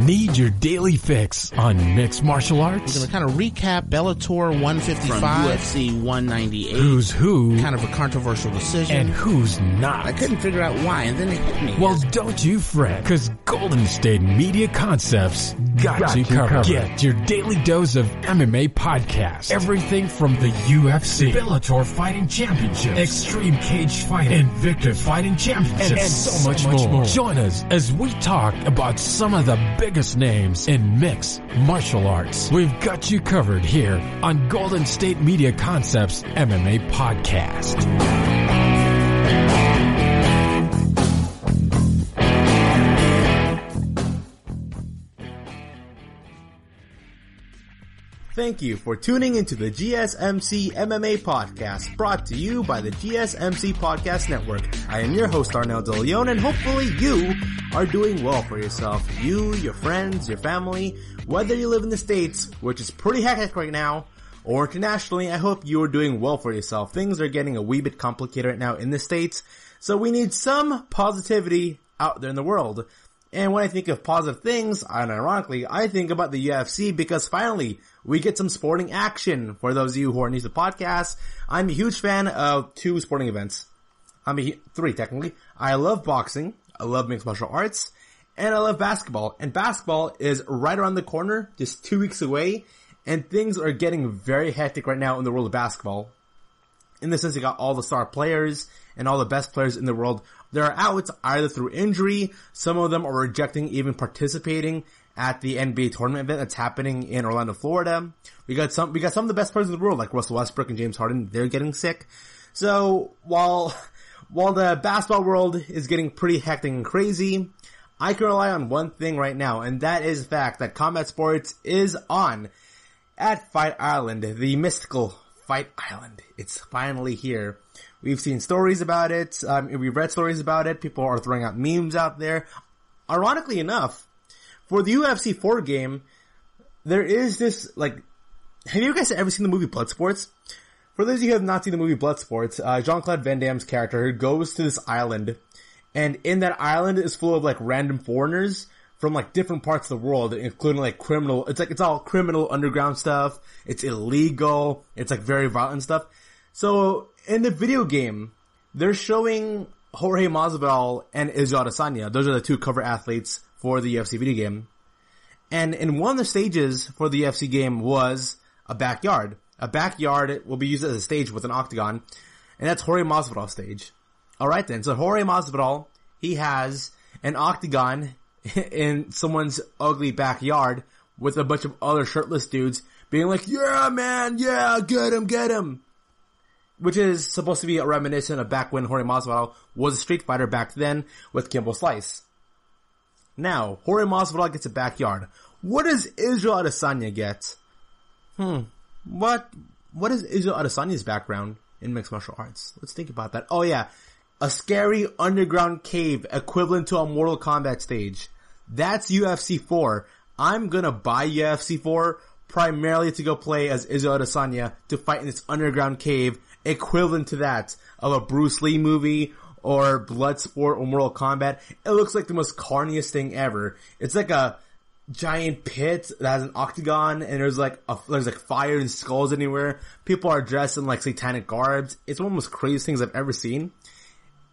Need your daily fix on mixed martial arts? We're going to kind of recap Bellator 155. From UFC 198. Who's who? Kind of a controversial decision. And who's not? I couldn't figure out why, and then it hit me. Well, don't you fret, because Golden State Media Concepts got you covered. Get your daily dose of MMA podcast. Everything from the UFC, Bellator Fighting Championships, Extreme Cage Fighting, Invicta Fighting Championships, and so much more. Join us as we talk about some of the biggest names in mixed martial arts. We've got you covered here on Golden State Media Concepts MMA Podcast. Thank you for tuning into the GSMC MMA podcast, brought to you by the GSMC Podcast Network. I am your host, Arnel De Leon, and hopefully you are doing well for yourself. You, your friends, your family, whether you live in the States, which is pretty hectic right now, or internationally, I hope you are doing well for yourself. Things are getting a wee bit complicated right now in the States, so we need some positivity out there in the world. And when I think of positive things, unironically, I think about the UFC because finally, we get some sporting action. For those of you who are new to the podcast, I'm a huge fan of two sporting events. Three technically. I love boxing, I love mixed martial arts, and I love basketball. And basketball is right around the corner, just 2 weeks away, and things are getting very hectic right now in the world of basketball. In the sense, you got all the star players and all the best players in the world. There are outs either through injury, some of them are rejecting even participating at the NBA tournament event that's happening in Orlando, Florida. We got some of the best players in the world, like Russell Westbrook and James Harden. They're getting sick. So while the basketball world is getting pretty hectic and crazy, I can rely on one thing right now, and that is the fact that combat sports is on at Fight Island, the mystical Fight Island. It's finally here. We've seen stories about it. We've read stories about it. People are throwing out memes out there. Ironically enough, for the UFC 4 game, there is this, have you guys ever seen the movie Bloodsports? For those of you who have not seen the movie Bloodsports, Jean-Claude Van Damme's character goes to this island, and in that island is full of, random foreigners from, different parts of the world, including, it's all criminal underground stuff. It's illegal. It's, very violent stuff. So, in the video game, they're showing Jorge Masvidal and Israel Adesanya. Those are the two cover athletes for the UFC video game. And in one of the stages for the UFC game was a backyard. A backyard will be used as a stage with an octagon, and that's Jorge Masvidal's stage. Alright then, so Jorge Masvidal, he has an octagon in someone's ugly backyard with a bunch of other shirtless dudes being like, yeah man, yeah, get him. Which is supposed to be a reminiscent of back when Jorge Masvidal was a street fighter back then with Kimbo Slice. Now, Jorge Masvidal gets a backyard. What does Israel Adesanya get? What is Israel Adesanya's background in mixed martial arts? Let's think about that. Oh yeah, a scary underground cave equivalent to a Mortal Kombat stage. That's UFC 4. I'm gonna buy UFC 4 primarily to go play as Israel Adesanya to fight in this underground cave equivalent to that of a Bruce Lee movie or Bloodsport or Mortal Kombat. It looks like the most carniest thing ever. It's like a giant pit that has an octagon and there's fire and skulls anywhere. People are dressed in satanic garbs. It's one of the most craziest things I've ever seen.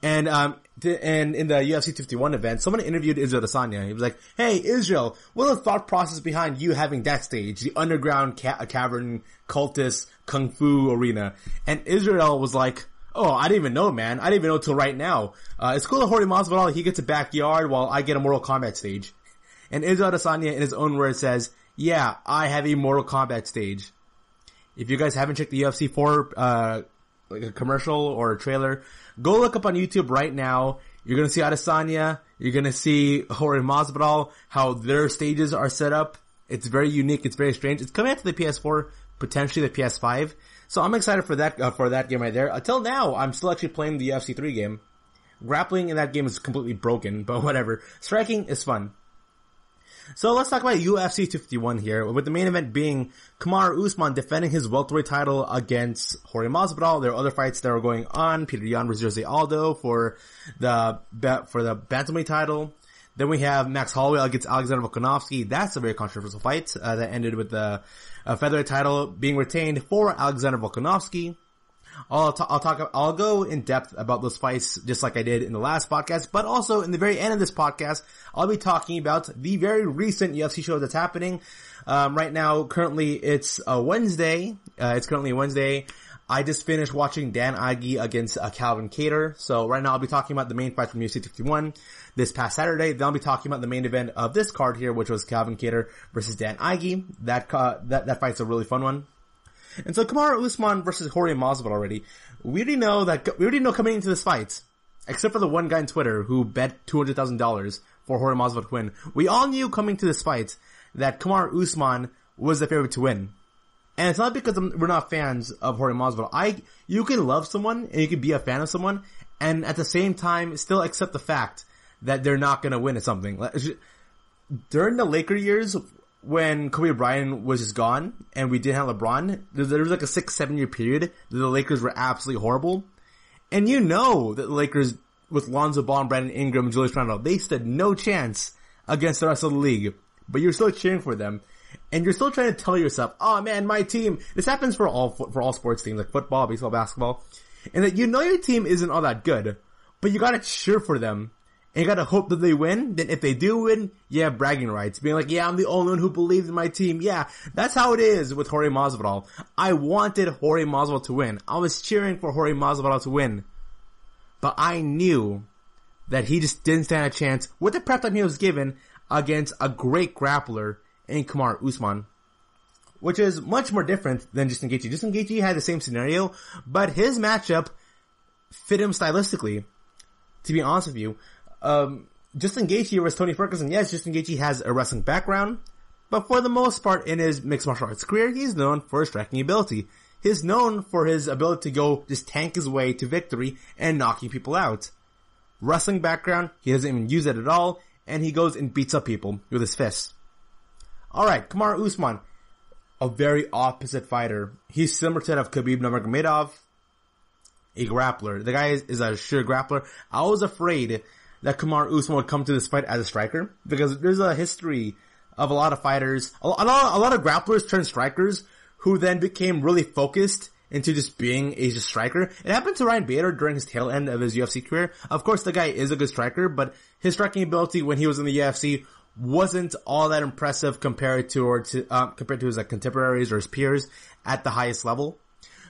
And in the UFC 51 event, someone interviewed Israel Adesanya. He was like, hey, Israel, what was the thought process behind you having that stage? The underground cavern, cultist, kung fu arena. And Israel was like, oh, I didn't even know, man. I didn't even know till right now. It's cool that Jorge Masvidal, he gets a backyard while I get a Mortal Kombat stage. And Israel Adesanya, in his own words, says, yeah, I have a Mortal Kombat stage. If you guys haven't checked the UFC 4, a commercial or a trailer, go look up on YouTube right now. You're gonna see Adesanya. You're gonna see Jorge Masvidal, how their stages are set up. It's very unique. It's very strange. It's coming out to the PS4, potentially the PS5. So I'm excited for that game right there. Until now, I'm still actually playing the UFC 3 game. Grappling in that game is completely broken, but whatever. Striking is fun. So let's talk about UFC 51 here, with the main event being Kamaru Usman defending his welterweight title against Jorge Masvidal. There are other fights that are going on. Peter Yan versus Jose Aldo for the bantamweight title. Then we have Max Holloway against Alexander Volkenovski. That's a very controversial fight that ended with the featherweight title being retained for Alexander Volkenovski. I'll go in depth about those fights just like I did in the last podcast, but also in the very end of this podcast, I'll be talking about the very recent UFC show that's happening. Right now, currently it's Wednesday. It's currently Wednesday. I just finished watching Dan Ige against Calvin Kattar. So right now I'll be talking about the main fight from UFC 51 this past Saturday. Then I'll be talking about the main event of this card here, which was Calvin Kattar versus Dan Ige. That fight's a really fun one. And so Kamaru Usman versus Jorge Masvidal already. We already know coming into this fight, except for the one guy on Twitter who bet $200,000 for Jorge Masvidal to win. We all knew coming to this fight that Kamaru Usman was the favorite to win. And it's not because we're not fans of Jorge Masvidal. You can love someone and you can be a fan of someone and at the same time still accept the fact that they're not gonna win at something. During the Laker years, when Kobe Bryant was just gone and we didn't have LeBron, there was like a 6-7 year period that the Lakers were absolutely horrible. And you know that the Lakers with Lonzo Ball, Brandon Ingram, and Julius Randle, they stood no chance against the rest of the league. But you're still cheering for them. And you're still trying to tell yourself, oh man, my team, this happens for all sports teams, like football, baseball, basketball, and that you know your team isn't all that good, but you gotta cheer for them, and you gotta hope that they win. Then if they do win, you have bragging rights, being like, yeah, I'm the only one who believed in my team. Yeah, that's how it is with Jorge Masvidal. I wanted Jorge Masvidal to win. I was cheering for Jorge Masvidal to win. But I knew that he just didn't stand a chance with the prep time he was given against a great grappler in Kamaru Usman, which is much more different than Justin Gaethje. Justin Gaethje had the same scenario, but his matchup fit him stylistically. To be honest with you, Justin Gaethje versus Tony Ferguson. Yes, Justin Gaethje has a wrestling background, but for the most part in his mixed martial arts career, he's known for his striking ability. He's known for his ability to go just tank his way to victory and knocking people out. Wrestling background, he doesn't even use it at all, and he goes and beats up people with his fists. Alright, Kamaru Usman, a very opposite fighter. He's similar to that of Khabib Nurmagomedov, a grappler. The guy is a sure grappler. I was afraid that Kamaru Usman would come to this fight as a striker, because there's a history of a lot of fighters, a lot of grapplers turned strikers, who then became really focused into just being a striker. It happened to Ryan Bader during his tail end of his UFC career. Of course, the guy is a good striker, but his striking ability when he was in the UFC wasn't all that impressive compared to his contemporaries or his peers at the highest level.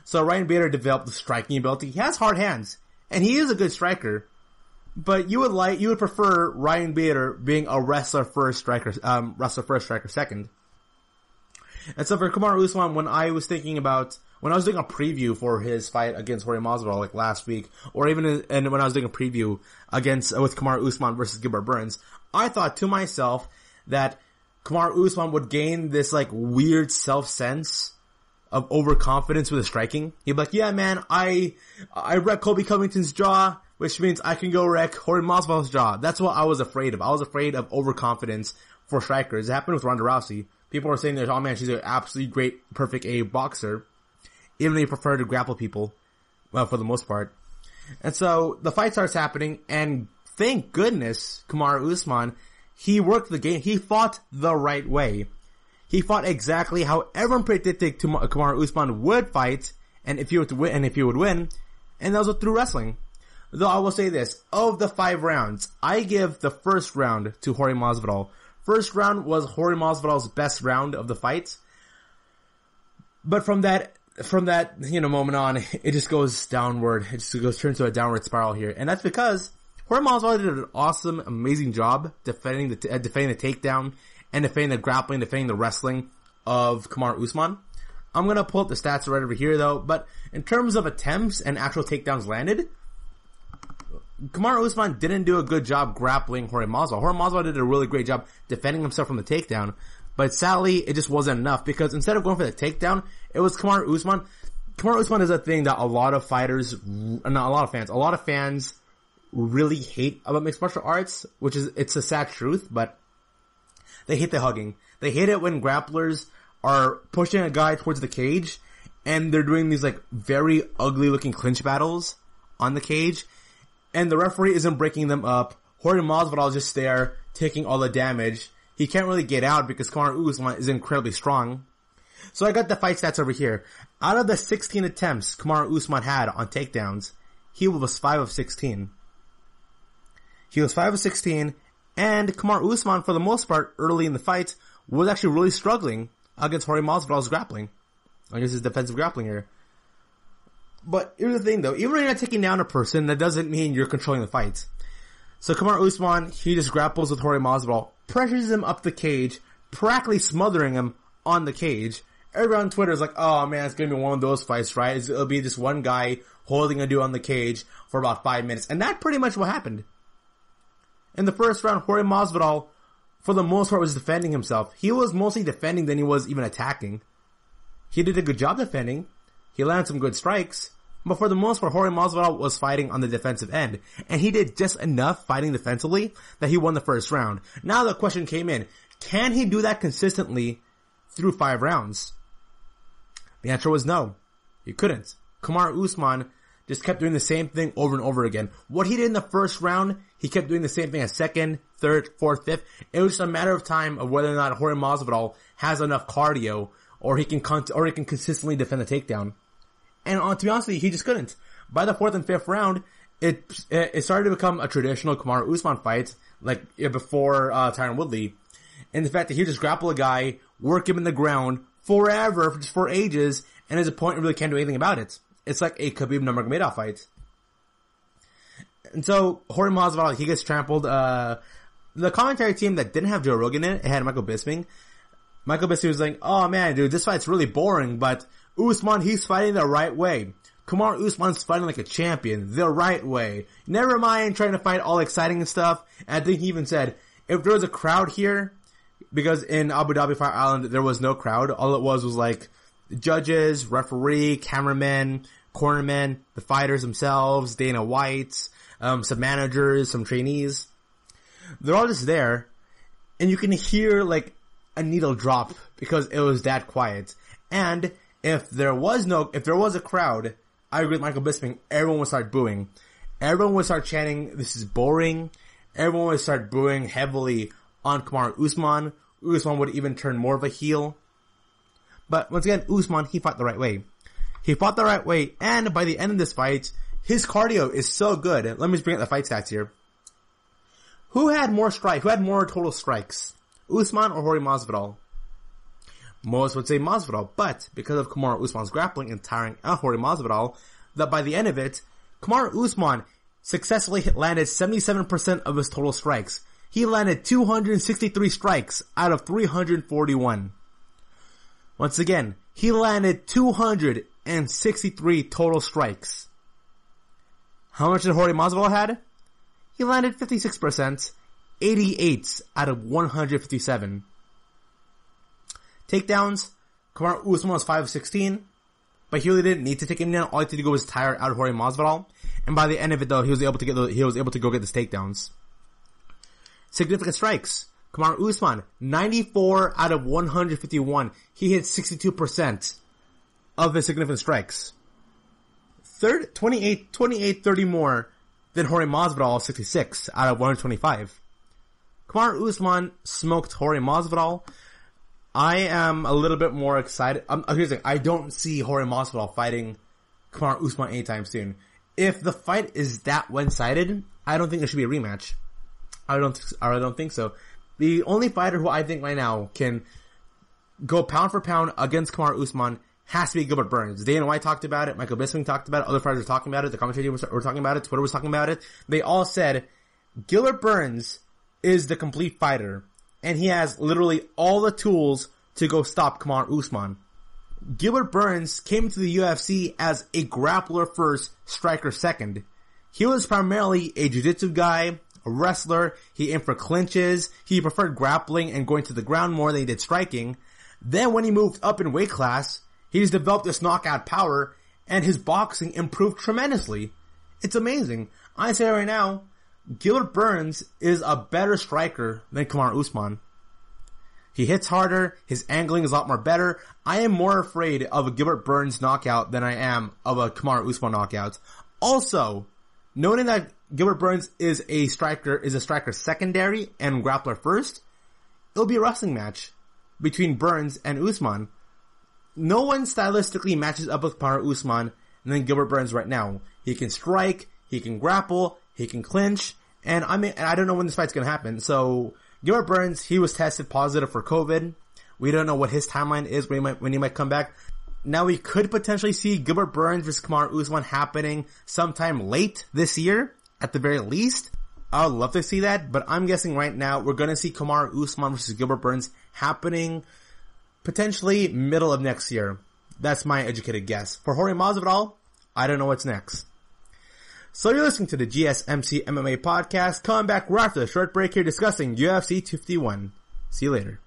So Ryan Bader developed the striking ability. He has hard hands, and he is a good striker. But you would prefer Ryan Bader being a wrestler first, striker second. And so for Kamaru Usman, when I was doing a preview for his fight against Jorge Masvidal like last week, or even when I was doing a preview with Kamaru Usman versus Gilbert Burns, I thought to myself that Kamaru Usman would gain this like weird self-sense of overconfidence with his striking. He'd be like, yeah man, I wrecked Colby Covington's jaw, which means I can go wreck Jorge Masvidal's jaw. That's what I was afraid of. I was afraid of overconfidence for strikers. It happened with Ronda Rousey. People are saying that, oh man, she's an absolutely great, perfect A boxer, even though you prefer to grapple people, well, for the most part. And so, the fight starts happening, and thank goodness, Kamaru Usman, he worked the game, he fought the right way. He fought exactly how everyone predicted Kamaru Usman would fight, and if he would win, and that was through wrestling. Though I will say this, of the 5 rounds, I give the first round to Jorge Masvidal. First round was Jorge Masvidal's best round of the fight. But from that, moment on, it just goes downward. It just turns to a downward spiral here. And that's because Jorge Masvidal did an awesome, amazing job defending the takedown and defending the grappling, defending the wrestling of Kamaru Usman. I'm gonna pull up the stats right over here though, but in terms of attempts and actual takedowns landed, Kamaru Usman didn't do a good job grappling Jorge Masvidal. Jorge Masvidal did a really great job defending himself from the takedown, but sadly, it just wasn't enough because instead of going for the takedown, it was Kamaru Usman. Kamaru Usman is a thing that a lot of fans really hate about mixed martial arts, it's a sad truth, but they hate the hugging. They hate it when grapplers are pushing a guy towards the cage and they're doing these like very ugly looking clinch battles on the cage, and the referee isn't breaking them up Jorge Masvidal is just there taking all the damage. He can't really get out because Kamaru Usman is incredibly strong. So I got the fight stats over here. Out of the 16 attempts Kamaru Usman had on takedowns, he was 5 of 16. He was 5 of 16, and Kamaru Usman, for the most part, early in the fight, was actually really struggling against Jorge Masvidal's grappling. Against his defensive grappling here. But here's the thing though, even when you're not taking down a person, that doesn't mean you're controlling the fight. So Kamaru Usman, he just grapples with Jorge Masvidal, pressures him up the cage, practically smothering him on the cage. Everyone on Twitter is like, oh man, it's gonna be one of those fights, right? It'll be just one guy holding a dude on the cage for about 5 minutes. And that's pretty much what happened. In the first round, Jorge Masvidal, for the most part, was defending himself. He was mostly defending than he was even attacking. He did a good job defending. He landed some good strikes. But for the most part, Jorge Masvidal was fighting on the defensive end. And he did just enough fighting defensively that he won the first round. Now the question came in, can he do that consistently through 5 rounds? The answer was no. He couldn't. Kamaru Usman just kept doing the same thing over and over again. What he did in the first round, he kept doing the same thing as second, third, fourth, fifth. It was just a matter of time of whether or not Jorge Masvidal has enough cardio or he can consistently defend the takedown. And to be honest with you, he just couldn't. By the 4th and 5th round, it started to become a traditional Kamaru Usman fight, like before Tyron Woodley. And the fact that he just grapple a guy, work him in the ground forever, just for ages, and his opponent really can't do anything about it. It's like a Khabib Nurmagomedov fight. And so, Jorge Masvidal, he gets trampled. The commentary team that didn't have Joe Rogan in it, it had Michael Bisping. Michael Bisping was like, oh man, dude, this fight's really boring, but Usman, he's fighting the right way. Kamaru Usman's fighting like a champion, the right way. Never mind trying to fight all exciting and stuff. And I think he even said, if there was a crowd here, because in Abu Dhabi Fight Island, there was no crowd. All it was like judges, referee, cameramen, cornermen, the fighters themselves, Dana White, some managers, some trainees. They're all just there, and you can hear like a needle drop because it was that quiet. And if there was a crowd, I agree with Michael Bisping, everyone would start booing. Everyone would start chanting, this is boring. Everyone would start booing heavily on Kamaru Usman. Usman would even turn more of a heel. But once again, Usman, he fought the right way. He fought the right way, and by the end of this fight, his cardio is so good. Let me just bring up the fight stats here. Who had more total strikes? Usman or Jorge Masvidal? Most would say Masvidal, but because of Kamaru Usman's grappling and tiring out Jorge Masvidal, that by the end of it, Kamaru Usman successfully landed 77% of his total strikes. He landed 263 strikes out of 341. Once again, he landed 263 total strikes. How much did Jorge Masvidal had? He landed 56%, 88 out of 157. Takedowns, Kamaru Usman was 5 of 16, but he really didn't need to take him down. All he had to do was tire out Jorge Masvidal, and by the end of it though, he was able to go get his takedowns. Significant strikes. Kamaru Usman, 94 out of 151. He hit 62% of his significant strikes. 28-30 more than Jorge Masvidal, 66 out of 125. Kamaru Usman smoked Jorge Masvidal. I am a little bit more excited. Here's the thing. I don't see Jorge Masvidal fighting Kamaru Usman anytime soon. If the fight is that one-sided, I don't think there should be a rematch. I don't think so. The only fighter who I think right now can go pound for pound against Kamaru Usman has to be Gilbert Burns. Dana White talked about it. Michael Bisping talked about it. Other fighters were talking about it. The commentary team were talking about it. Twitter was talking about it. They all said Gilbert Burns is the complete fighter, and he has literally all the tools to go stop Kamaru Usman. Gilbert Burns came to the UFC as a grappler first, striker second. He was primarily a jiu-jitsu guy, a wrestler. He aimed for clinches. He preferred grappling and going to the ground more than he did striking. Then when he moved up in weight class, he's developed this knockout power, and his boxing improved tremendously. It's amazing. I say right now, Gilbert Burns is a better striker than Kamaru Usman. He hits harder, his angling is a lot more better. I am more afraid of a Gilbert Burns knockout than I am of a Kamaru Usman knockout. Also, Noting that Gilbert Burns is a striker secondary and grappler first, it'll be a wrestling match between Burns and Usman. No one stylistically matches up with Kamaru Usman and then Gilbert Burns right now. He can strike, he can grapple, he can clinch, and I don't know when this fight's gonna happen. So, Gilbert Burns, he was tested positive for COVID. We don't know what his timeline is when he might come back. Now we could potentially see Gilbert Burns versus Kamaru Usman happening sometime late this year, at the very least. I would love to see that, but I'm guessing right now we're gonna see Kamaru Usman versus Gilbert Burns happening potentially middle of next year. That's my educated guess. For Jorge Masvidal, I don't know what's next. So you're listening to the GSMC MMA podcast. Coming back right after the short break here discussing UFC 251. See you later.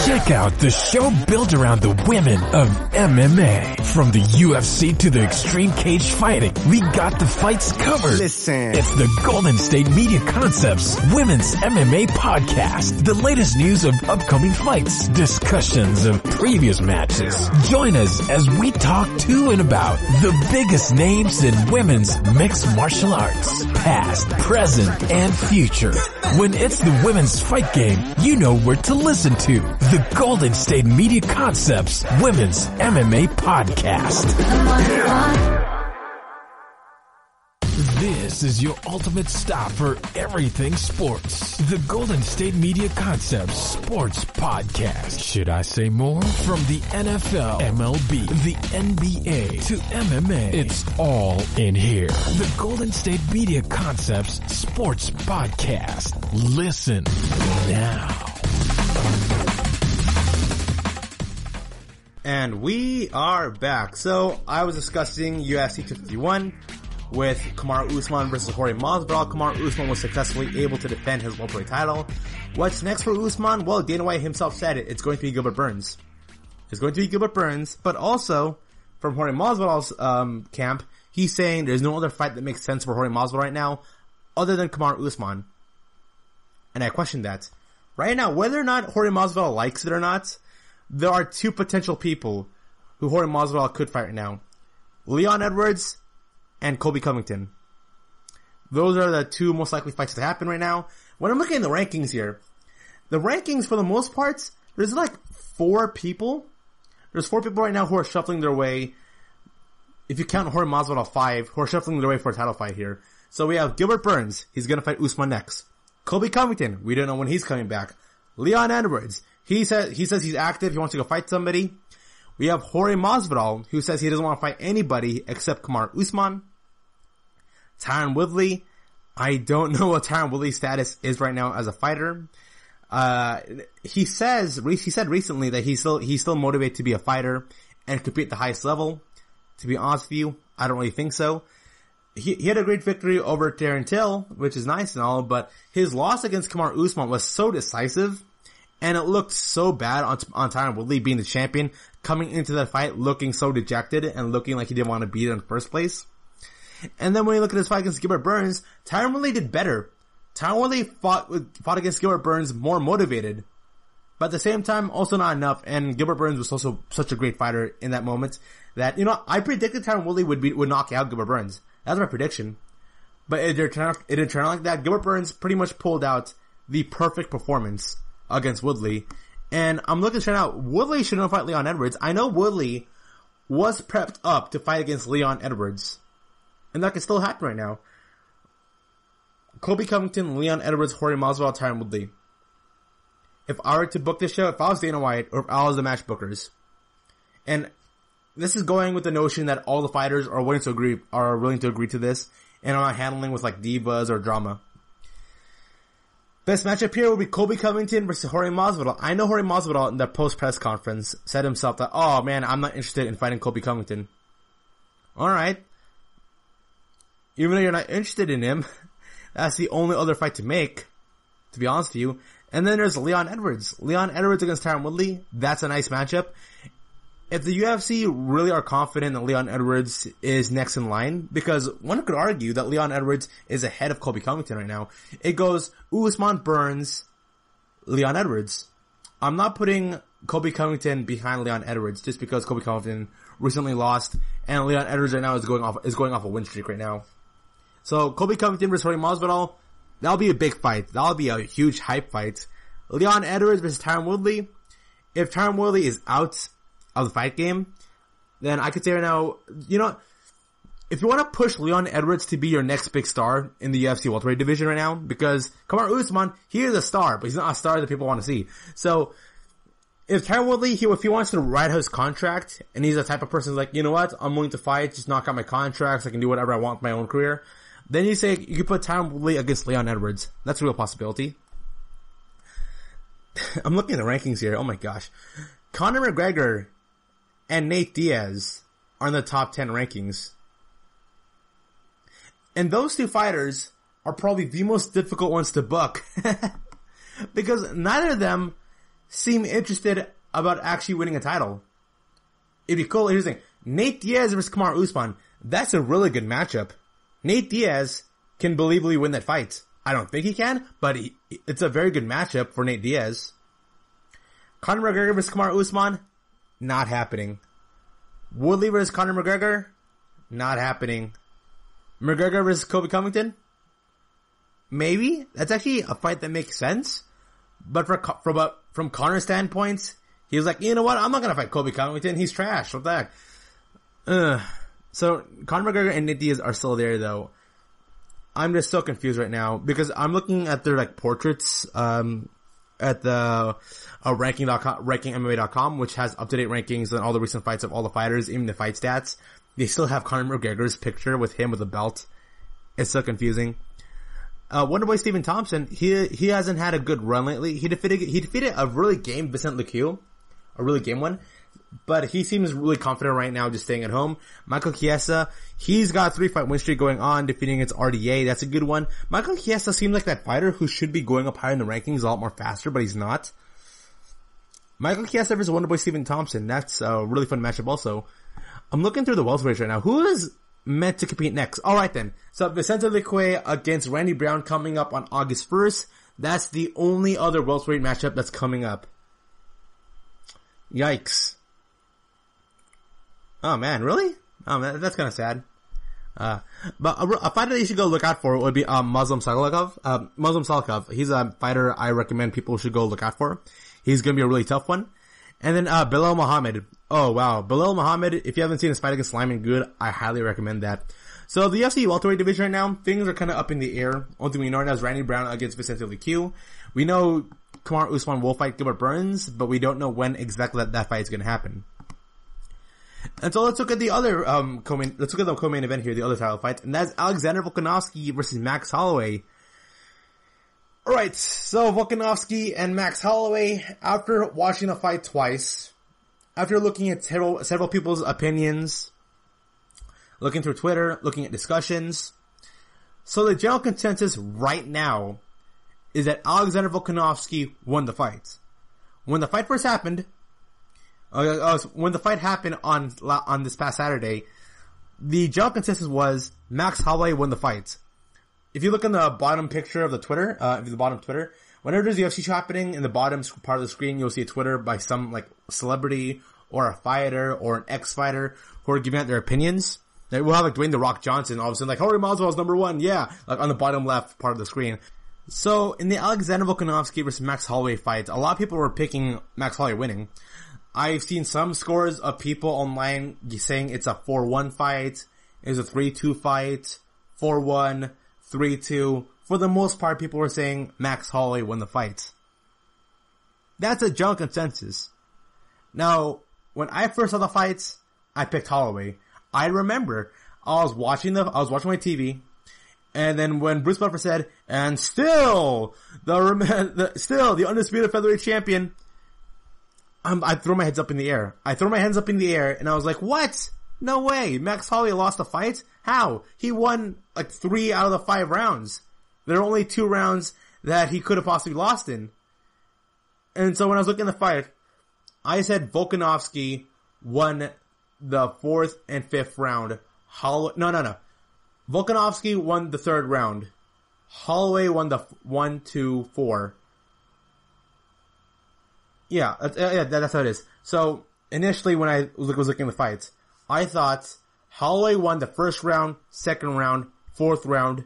Check out the show built around the women of MMA. From the UFC to the extreme cage fighting, we got the fights covered. Listen. It's the Golden State Media Concepts Women's MMA Podcast. The latest news of upcoming fights, discussions of previous matches. Join us as we talk to and about the biggest names in women's mixed martial arts. Past, present, and future. When it's the women's fight game, you know where to listen to. The Golden State Media Concepts Women's MMA Podcast. This is your ultimate stop for everything sports. The Golden State Media Concepts Sports Podcast. Should I say more? From the NFL, MLB, the NBA to MMA, it's all in here. The Golden State Media Concepts Sports Podcast. Listen now. And we are back. So, I was discussing UFC 251 with Kamaru Usman versus Jorge Masvidal. Kamaru Usman was successfully able to defend his welterweight title. What's next for Usman? Well, Dana White himself said it. It's going to be Gilbert Burns. It's going to be Gilbert Burns, but also, from Jorge Masvidal's camp, he's saying there's no other fight that makes sense for Jorge Masvidal right now, other than Kamaru Usman. And I question that. Right now, whether or not Jorge Masvidal likes it or not, there are two potential people who Jorge Masvidal could fight right now. Leon Edwards and Colby Covington. Those are the two most likely fights to happen right now. When I'm looking at the rankings here, the rankings for the most part, there's like 4 people. There's 4 people right now who are shuffling their way. If you count Jorge Masvidal 5, who are shuffling their way for a title fight here. So we have Gilbert Burns. He's gonna fight Usman next. Colby Covington. We don't know when he's coming back. Leon Edwards. He says he's active. He wants to go fight somebody. We have Jorge Masvidal, who says he doesn't want to fight anybody except Kamaru Usman. Tyron Woodley. I don't know what Tyron Woodley's status is right now as a fighter. He said recently that he's still motivated to be a fighter and compete at the highest level. To be honest with you, I don't really think so. He had a great victory over Darren Till, which is nice and all, but his loss against Kamaru Usman was so decisive. And it looked so bad on Tyron Woodley being the champion, coming into the fight looking so dejected and looking like he didn't want to beat it in the first place. And then when you look at his fight against Gilbert Burns, Tyron Woodley did better. Tyron Woodley fought against Gilbert Burns more motivated, but at the same time also not enough. And Gilbert Burns was also such a great fighter in that moment that, I predicted Tyron Woodley would knock out Gilbert Burns. That was my prediction. But it didn't turn out like that. Gilbert Burns pretty much pulled out the perfect performance against Woodley. And I'm looking straight out, Woodley should not fight Leon Edwards. I know Woodley was prepped up to fight against Leon Edwards. And that can still happen right now. Colby Covington, Leon Edwards, Jorge Masvidal, Tyron Woodley. If I were to book this show, if I was Dana White, or if I was the match bookers, and this is going with the notion that all the fighters are willing to agree to this, and are not handling with like divas or drama. Best matchup here will be Colby Covington versus Jorge Masvidal. I know Jorge Masvidal in the post-press conference said himself that, oh man, I'm not interested in fighting Colby Covington. Alright. Even though you're not interested in him, that's the only other fight to make, to be honest with you. And then there's Leon Edwards. Leon Edwards against Tyron Woodley. That's a nice matchup. If the UFC really are confident that Leon Edwards is next in line, because one could argue that Leon Edwards is ahead of Colby Covington right now. It goes Usman, Burns, Leon Edwards. I'm not putting Colby Covington behind Leon Edwards, just because Colby Covington recently lost, and Leon Edwards right now is going off a win streak right now. So Colby Covington versus Jorge Masvidal, that'll be a big fight. That'll be a huge hype fight. Leon Edwards versus Tyron Woodley. If Tyron Woodley is out of the fight game, then I could say right now, if you want to push Leon Edwards to be your next big star in the UFC welterweight division right now, because Kamaru Usman, he is a star, but he's not a star that people want to see. So, if Tyron Woodley, if he wants to ride his contract, and he's the type of person who's like, you know what, I'm willing to fight, just knock out my contracts, I can do whatever I want with my own career, then you can put Tyron Woodley against Leon Edwards. That's a real possibility. I'm looking at the rankings here, oh my gosh. Conor McGregor and Nate Diaz are in the top 10 rankings. And those two fighters are probably the most difficult ones to book. Because neither of them seem interested about actually winning a title. It'd be cool. Here's the thing. Nate Diaz versus Kamaru Usman. That's a really good matchup. Nate Diaz can believably win that fight. I don't think he can, but it's a very good matchup for Nate Diaz. Conor McGregor versus Kamaru Usman. Not happening. Woodley versus Conor McGregor. Not happening. McGregor versus Colby Covington? Maybe. That's actually a fight that makes sense. But from Conor's standpoint, he was like, you know what? I'm not going to fight Colby Covington. He's trash. What the heck? So, Conor McGregor and Nate Diaz are still there, though. I'm just so confused right now because I'm looking at their portraits at the rankingmma.com, which has up-to-date rankings and all the recent fights of all the fighters, even the fight stats. They still have Conor McGregor's picture with him with a belt. It's so confusing. Wonderboy Stephen Thompson, he hasn't had a good run lately. He defeated a really game Vicente Luque, a really game one. But he seems really confident right now just staying at home. Michael Chiesa, he's got a 3-fight win streak going on, defeating its RDA. That's a good one. Michael Chiesa seems like that fighter who should be going up higher in the rankings a lot more faster, but he's not. Michael Chiesa versus Wonderboy Stephen Thompson. That's a really fun matchup also. I'm looking through the welterweights right now. Who is meant to compete next? Alright then. So Vicente Luque against Randy Brown coming up on August 1st. That's the only other welterweight matchup that's coming up. Yikes. Oh man, really? Oh man, that's kind of sad. But a fighter that you should go look out for would be Muslim Salikov. Muslim Salikov, he's a fighter I recommend people should go look out for. He's gonna be a really tough one. And then Bilal Muhammad. Oh wow, Bilal Muhammad, if you haven't seen his fight against Lyman Good, I highly recommend that. So the UFC welterweight division right now, things are kind of up in the air. Only thing we know right now is Randy Brown against Vicente Luque. We know Kamaru Usman will fight Gilbert Burns, but we don't know when exactly that fight is gonna happen. And so let's look at the other let's look at the co-main event here, the other title fight, and that's Alexander Volkanovski versus Max Holloway. Alright, so Volkanovski and Max Holloway, after watching the fight twice, after looking at several people's opinions, looking through Twitter, looking at discussions, so the general consensus right now is that Alexander Volkanovski won the fight. When the fight first happened, when the fight happened on this past Saturday, the general consensus was Max Holloway won the fight. If you look in the bottom picture of the Twitter, whenever there's UFC show happening, in the bottom part of the screen, you'll see a Twitter by some celebrity or a fighter or an ex-fighter who are giving out their opinions. We'll have Dwayne "The Rock" Johnson all of a sudden Jorge Masvidal's number one, yeah, on the bottom left part of the screen. So in the Alexander Volkanovski versus Max Holloway fight, a lot of people were picking Max Holloway winning. I've seen some scores of people online saying it's a 4-1 fight, it's a 3-2 fight, 4-1, 3-2. For the most part, people were saying Max Holloway won the fight. That's a general consensus. Now, when I first saw the fights, I picked Holloway. I remember I was watching my TV, and then when Bruce Buffer said, and still the undisputed featherweight champion, I threw my hands up in the air. And I was like, what? No way. Max Holloway lost the fight? How? He won 3 out of the 5 rounds. There are only 2 rounds that he could have possibly lost in. And so when I was looking at the fight, I said Volkanovski won the 4th and 5th round. No. Volkanovski won the 3rd round. Holloway won the 1, 2, 4. Yeah, that's how it is. So, initially when I was looking at the fights, I thought Holloway won the first round, second round, fourth round,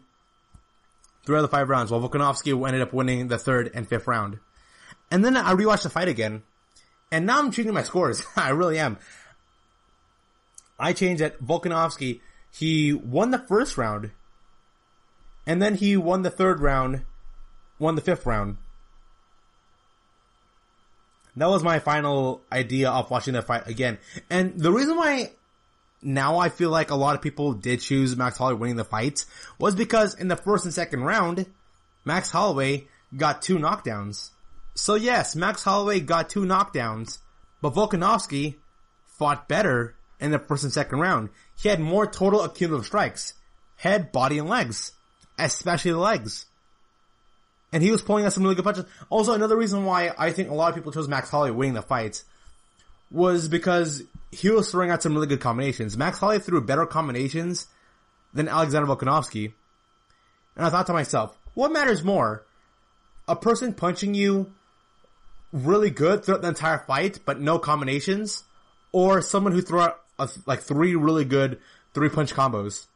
3 out of the 5 rounds, while Volkenovski ended up winning the third and fifth round. And then I rewatched the fight again, and now I'm changing my scores. I really am. I changed that Volkenovski, he won the first round, and then he won the third round, won the fifth round. That was my final idea of watching that fight again. And the reason why now I feel like a lot of people did choose Max Holloway winning the fight was because in the first and second round, Max Holloway got 2 knockdowns. So yes, Max Holloway got 2 knockdowns, but Volkanovski fought better in the first and second round. He had more total cumulative strikes. Head, body, and legs. Especially the legs. And he was pulling out some really good punches. Also, another reason why I think a lot of people chose Max Holloway winning the fight was because he was throwing out some really good combinations. Max Holloway threw better combinations than Alexander Volkanovski. And I thought to myself, what matters more? A person punching you really good throughout the entire fight, but no combinations? Or someone who threw out 3 really good 3-punch combos?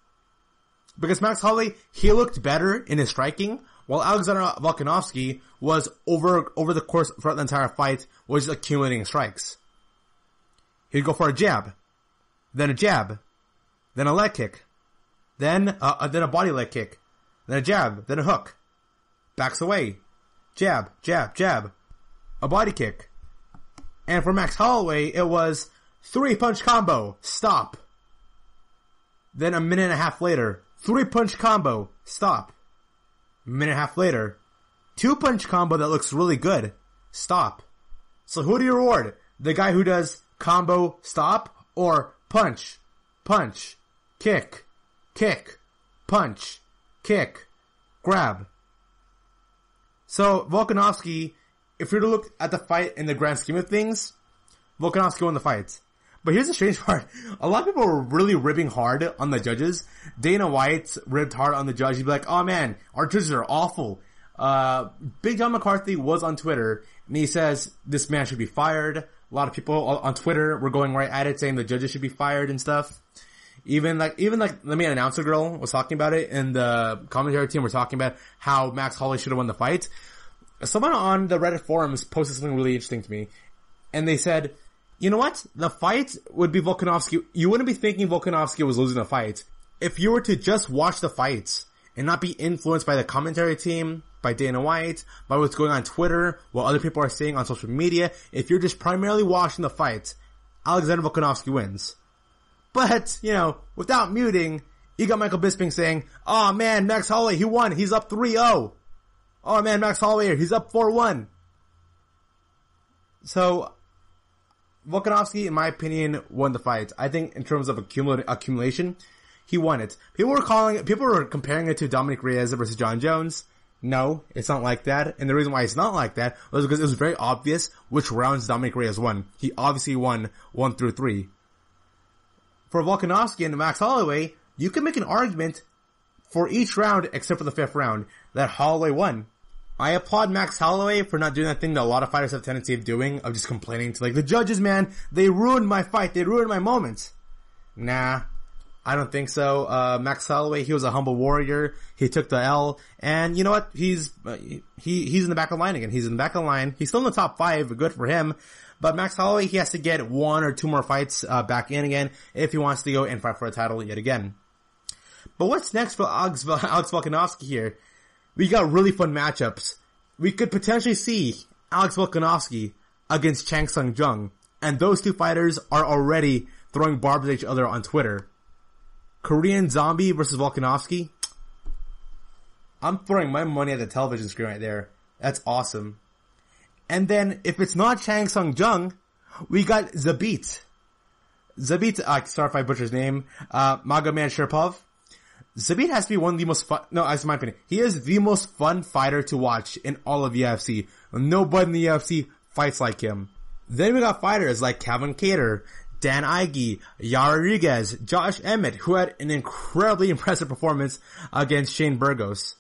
Because Max Holloway, he looked better in his striking, while Alexander Volkanovski was over the course throughout the entire fight was accumulating strikes. He'd go for a jab, then a leg kick, then a body leg kick, then a jab, then a hook, backs away, jab, a body kick. And for Max Holloway, it was 3-punch combo, stop. Then a minute and a half later, 3-punch combo, stop. Minute and a half later, 2-punch combo that looks really good. Stop. So who do you reward? The guy who does combo, stop, or punch, kick, punch, kick, grab. So Volkanovski, if you're to look at the fight in the grand scheme of things, Volkanovski won the fight. But here's the strange part. A lot of people were really ribbing hard on the judges. Dana White ribbed hard on the judge. He'd be like, oh man, our judges are awful. Big John McCarthy was on Twitter, and he says this man should be fired. A lot of people on Twitter were going right at it, saying the judges should be fired and stuff. Even like the main announcer girl was talking about it, and the commentary team were talking about how Max Holloway should have won the fight. Someone on the Reddit forums posted something really interesting to me, and they said, you know what? The fight would be Volkanovski. You wouldn't be thinking Volkanovski was losing the fight if you were to just watch the fights and not be influenced by the commentary team, by Dana White, by what's going on Twitter, what other people are saying on social media. If you're just primarily watching the fight, Alexander Volkanovski wins. But, without muting, you got Michael Bisping saying, oh man, Max Holloway, he won. He's up 3-0. Oh man, Max Holloway, he's up 4-1. So, Volkanovski, in my opinion, won the fight. I think in terms of accumulation, he won it. People were comparing it to Dominic Reyes versus John Jones. No, it's not like that. And the reason why it's not like that was because it was very obvious which rounds Dominic Reyes won. He obviously won 1 through 3. For Volkanovski and Max Holloway, you can make an argument for each round except for the 5th round that Holloway won. I applaud Max Holloway for not doing that thing that a lot of fighters have a tendency of doing, of just complaining to the judges, man, they ruined my fight, they ruined my moment. Nah, I don't think so. Max Holloway, he was a humble warrior, he took the L, and you know what, he's in the back of the line again, he's in the back of the line, he's still in the top 5, good for him, but Max Holloway, he has to get 1 or 2 more fights, back in again, if he wants to go and fight for a title yet again. But what's next for Alex Volkanovski here? We got really fun matchups. We could potentially see Alex Volkanovski against Chang Sung Jung, and those 2 fighters are already throwing barbs at each other on Twitter. Korean Zombie versus Volkanovski. I'm throwing my money at the television screen right there. That's awesome. And then, if it's not Chang Sung Jung, we got Zabit. Sorry if I butcher his name, Magomed Sharipov. Zabit has to be one of the most fun, no, that's my opinion. He is the most fun fighter to watch in all of UFC. Nobody in the UFC fights like him. Then we got fighters like Calvin Kattar, Dan Ige, Yair Rodriguez, Josh Emmett, who had an incredibly impressive performance against Shane Burgos.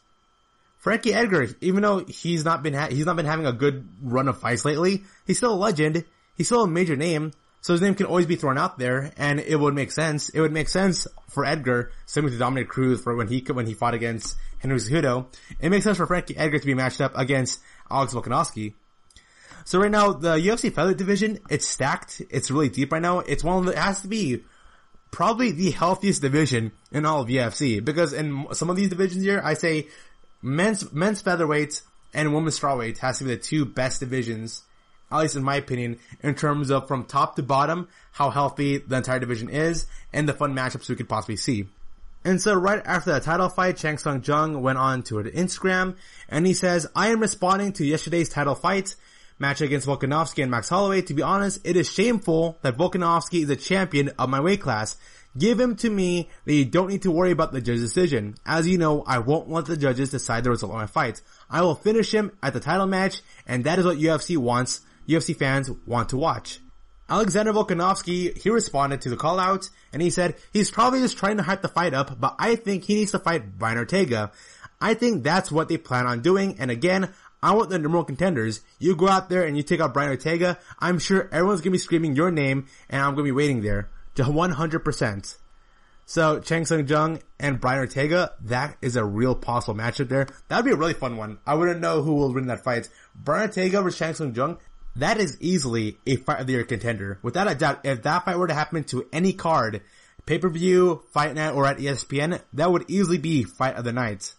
Frankie Edgar, even though he's not been having a good run of fights lately, he's still a legend. He's still a major name. So his name can always be thrown out there, and it would make sense. It would make sense for Edgar, similar to Dominic Cruz for when he fought against Henry Cejudo. It makes sense for Frankie Edgar to be matched up against Alex Volkanovski. So right now, the UFC featherweight division, it's stacked. It's really deep right now. It's it has to be probably the healthiest division in all of UFC, because in some of these divisions here, I say men's featherweight and women's strawweight has to be the two best divisions, at least in my opinion, in terms of from top to bottom, how healthy the entire division is, and the fun matchups we could possibly see. And so right after that title fight, Chang Sung Jung went on to her Instagram, and he says, I am responding to yesterday's title fight match against Volkenovski and Max Holloway. To be honest, it is shameful that Volkenovski is a champion of my weight class. Give him to me, that you don't need to worry about the judge's decision. As you know, I won't let the judges decide the result of my fight. I will finish him at the title match, and that is what UFC fans want to watch. Alexander Volkanovski, he responded to the call out, and he said, he's probably just trying to hype the fight up, but I think he needs to fight Brian Ortega. I think that's what they plan on doing, and again, I want the number one contenders. You go out there and you take out Brian Ortega, I'm sure everyone's gonna be screaming your name, and I'm gonna be waiting there. To 100%. So, Chang Sung Jung and Brian Ortega, that is a real possible matchup there. That would be a really fun one. I wouldn't know who will win that fight. Brian Ortega versus Chang Sung Jung, that is easily a fight of the year contender. Without a doubt, if that fight were to happen to any card, pay-per-view, Fight Night, or at ESPN, that would easily be fight of the night.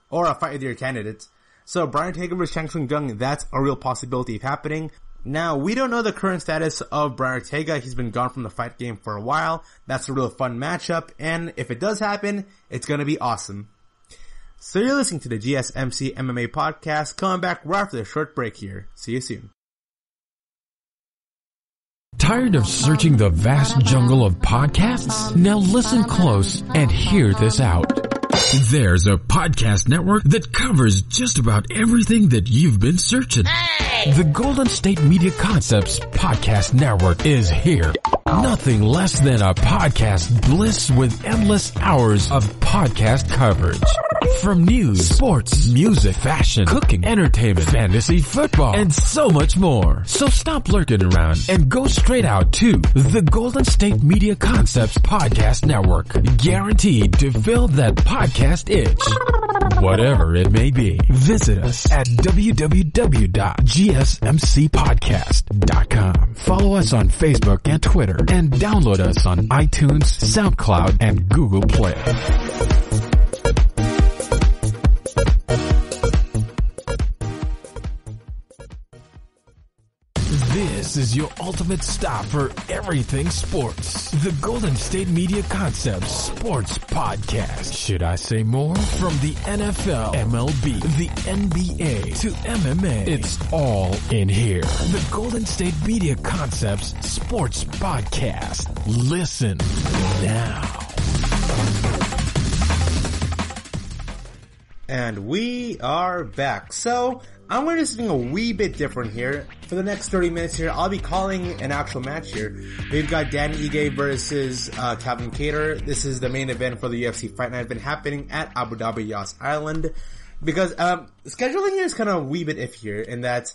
Or a fight of the year candidate. So, Brian Ortega versus Chang Sung Jung, that's a real possibility of happening. Now, we don't know the current status of Brian Ortega. He's been gone from the fight game for a while. That's a real fun matchup, and if it does happen, it's gonna be awesome. So you're listening to the GSMC MMA podcast, coming back right after the short break here. See you soon. Tired of searching the vast jungle of podcasts? Now listen close and hear this out. There's a podcast network that covers just about everything that you've been searching. Hey! The Golden State Media Concepts Podcast Network is here. Nothing less than a podcast bliss with endless hours of podcast coverage. From news, sports, music, fashion, cooking, entertainment, fantasy, football, and so much more. So stop lurking around and go straight out to the Golden State Media Concepts Podcast Network. Guaranteed to fill that podcast itch. Whatever it may be. Visit us at www.gsmcpodcast.com. Follow us on Facebook and Twitter, and download us on iTunes, SoundCloud, and Google Play. This is your ultimate stop for everything sports. The Golden State Media Concepts Sports Podcast. Should I say more? From the NFL, MLB, the NBA to MMA, it's all in here. The Golden State Media Concepts Sports Podcast. Listen now. And we are back. So, I'm going to do something a wee bit different here. For the next 30 minutes here, I'll be calling an actual match here. We've got Dan Ige versus Calvin Kattar. This is the main event for the UFC Fight Night event happening at Abu Dhabi, Yas Island. Because scheduling here is kind of a wee bit iffy here in that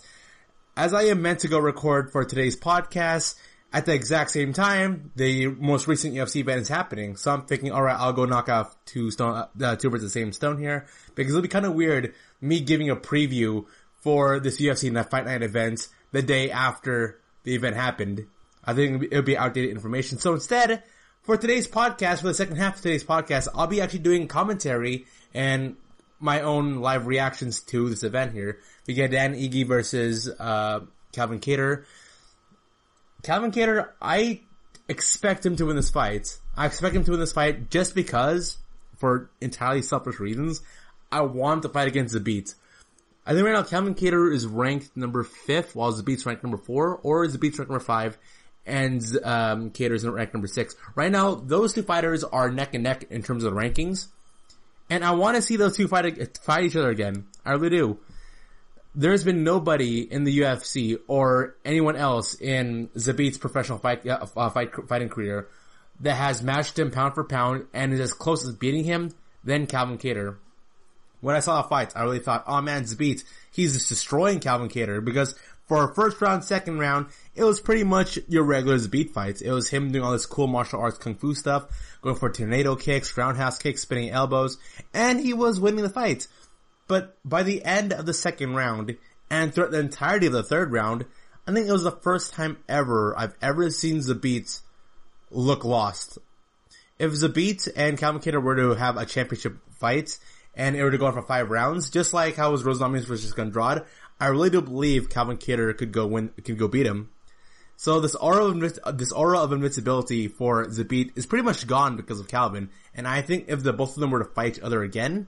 as I am meant to go record for today's podcast, at the exact same time, the most recent UFC event is happening. So I'm thinking, alright, I'll go knock off two birds of the same stone here. Because it'll be kind of weird me giving a preview for this UFC Fight Night event the day after the event happened. I think it would be outdated information. So instead, for today's podcast, for the second half of today's podcast, I'll be actually doing commentary and my own live reactions to this event here. We get Dan Ige versus Calvin Kattar. Calvin Kattar, I expect him to win this fight. I expect him to win this fight just because, for entirely selfish reasons, I want to fight against Zabit. I think right now Calvin Kattar is ranked number 5, while Zabit's ranked number 4, or Zabit's ranked number 5, and Kattar's ranked number 6. Right now, those two fighters are neck and neck in terms of the rankings, and I want to see those two fight each other again. I really do. There's been nobody in the UFC or anyone else in Zabit's professional fighting career that has matched him pound for pound and is as close as beating him than Calvin Kattar. when I saw the fights, I really thought, oh man, Zabit, he's just destroying Calvin Kattar, because for our first round, second round, it was pretty much your regular Zabit fights. It was him doing all this cool martial arts kung fu stuff, going for tornado kicks, roundhouse kicks, spinning elbows, and he was winning the fight. But by the end of the second round, and throughout the entirety of the third round, I think it was the first time ever I've ever seen Zabit look lost. If Zabit and Calvin Kattar were to have a championship fight, and it were to go on for 5 rounds, just like how it was Rose Namajunas versus Andrade, I really do believe Calvin Kattar could go beat him. So this aura of invincibility for Zabit is pretty much gone because of Calvin, and I think if both of them were to fight each other again,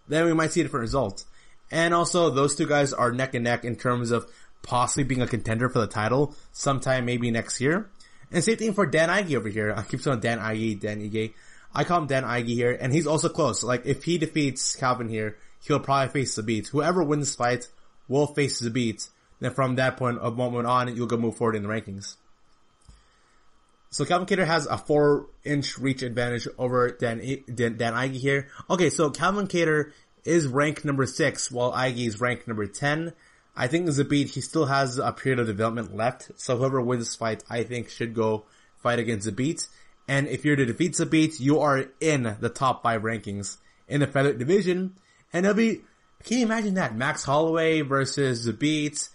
then we might see a different result. And also, those two guys are neck and neck in terms of possibly being a contender for the title sometime maybe next year. And same thing for Dan Ige over here. I keep saying Dan Ige. I call him Dan Ige here, and he's also close. Like, if he defeats Calvin here, he'll probably face Zabit. Whoever wins this fight will face Zabit. Then from that point on, you'll go move forward in the rankings. So Calvin Kattar has a 4-inch reach advantage over Dan Ige here. Okay, so Calvin Kattar is ranked number 6, while Ige is ranked number 10. I think Zabit, he still has a period of development left, so whoever wins this fight, I think, should go fight against Zabit. And if you're to defeat Zabit, you are in the top 5 rankings in the featherweight division. And it'll be, can you imagine that? Max Holloway versus Zabit,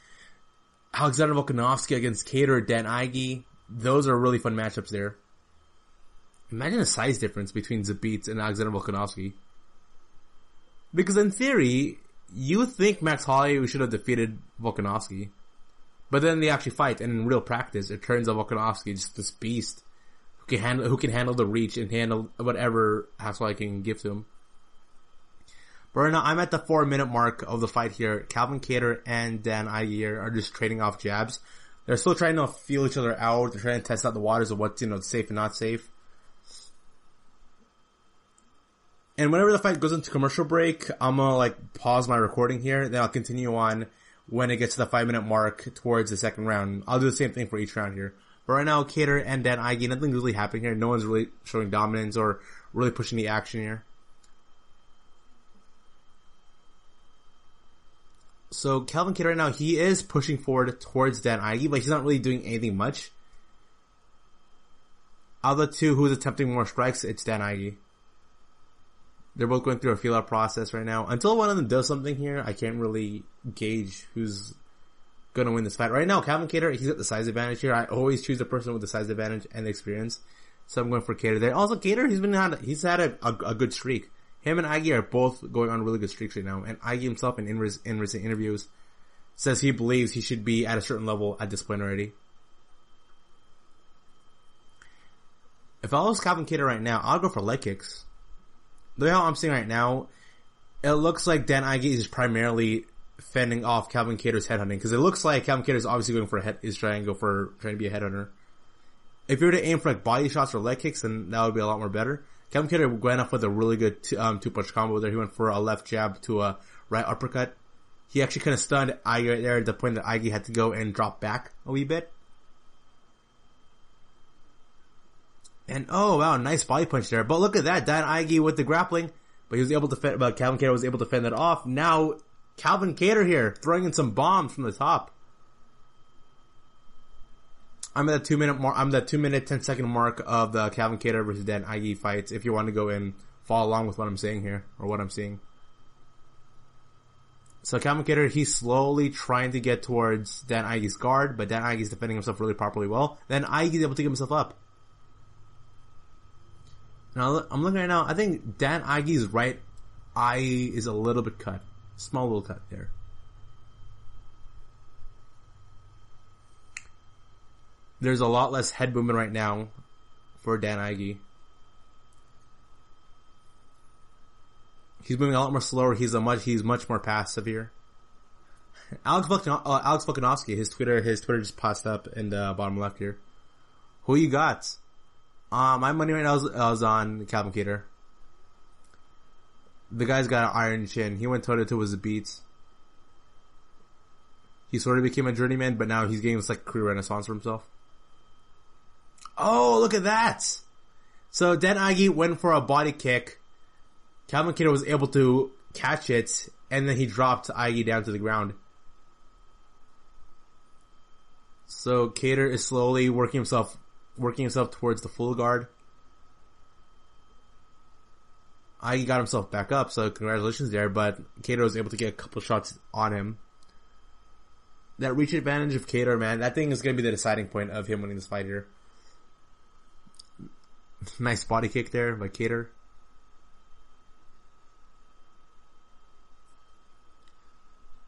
Alexander Volkenovski against Kattar, Dan Ige. Those are really fun matchups there. Imagine the size difference between Zabit and Alexander Volkanovski. Because in theory, you think Max Holloway should have defeated Volkanovski. But then they actually fight, and in real practice, it turns out Volkanovski is just this beast who can handle the reach and handle whatever Holloway can give to him. But right now, I'm at the 4-minute mark of the fight here. Calvin Kattar and Dan Ige are just trading off jabs. They're still trying to feel each other out. They're trying to test out the waters of what's, safe and not safe. And whenever the fight goes into commercial break, I'm gonna pause my recording here. Then I'll continue on when it gets to the 5-minute mark towards the second round. I'll do the same thing for each round here. But right now, Kattar and Dan Ige, nothing's really happening here. No one's really showing dominance or really pushing the action here. So Calvin Kattar right now, he is pushing forward towards Dan Ige, but he's not really doing anything much. Out of the two who's attempting more strikes, it's Dan Ige. They're both going through a feel-out process right now. Until one of them does something here, I can't really gauge who's gonna win this fight. Right now, Calvin Kattar, he's got the size advantage here. I always choose the person with the size advantage and the experience. So I'm going for Kattar there. Also, Kattar, he's had a good streak. Him and Ige are both going on really good streaks right now. And Ige himself in recent interviews says he believes he should be at a certain level at this point already. If I was Calvin Kattar right now, I'll go for leg kicks. The way how I'm seeing right now, it looks like Dan Ige is primarily fending off Calvin Kattar's headhunting. Because it looks like Calvin Kattar is obviously going for trying to be a headhunter. If you were to aim for body shots or leg kicks, then that would be a lot more better. Calvin Kattar went off with a really good two-punch combo there. He went for a left jab to a right uppercut. He actually kind of stunned Ige right there at the point that Ige had to go and drop back a wee bit. And oh wow, nice body punch there. But look at that, Dan Ige with the grappling. But he was able to but Calvin Kattar was able to fend that off. Now, Calvin Kattar here, throwing in some bombs from the top. I'm at the 2-minute, 10-second mark of the Calvin Kattar versus Dan Ige fights, if you want to go and follow along with what I'm saying here, or what I'm seeing. So Calvin Kattar, he's slowly trying to get towards Dan Ige's guard, but Dan Ige is defending himself really properly well. Then Ige is able to get himself up. Now, I'm looking right now, I think Dan Ige's right eye is a little bit cut. Small little cut there. There's a lot less head movement right now for Dan Ige. He's moving a lot more slower. He's much more passive here. Alex Volkenovski, his Twitter just passed up in the bottom left here. Who you got? My money right now is on Calvin Kattar. The guy's got an iron chin. He went toe-to-toe with the beats. He sort of became a journeyman, but now he's getting this career renaissance for himself. Oh, look at that! So Dan Ige went for a body kick. Calvin Kattar was able to catch it, and then he dropped Aigi down to the ground. So Kattar is slowly working himself towards the full guard. Aigi got himself back up, so congratulations there, but Kattar was able to get a couple shots on him. That reach advantage of Kattar, man, that thing is going to be the deciding point of him winning this fight here. Nice body kick there by Kattar.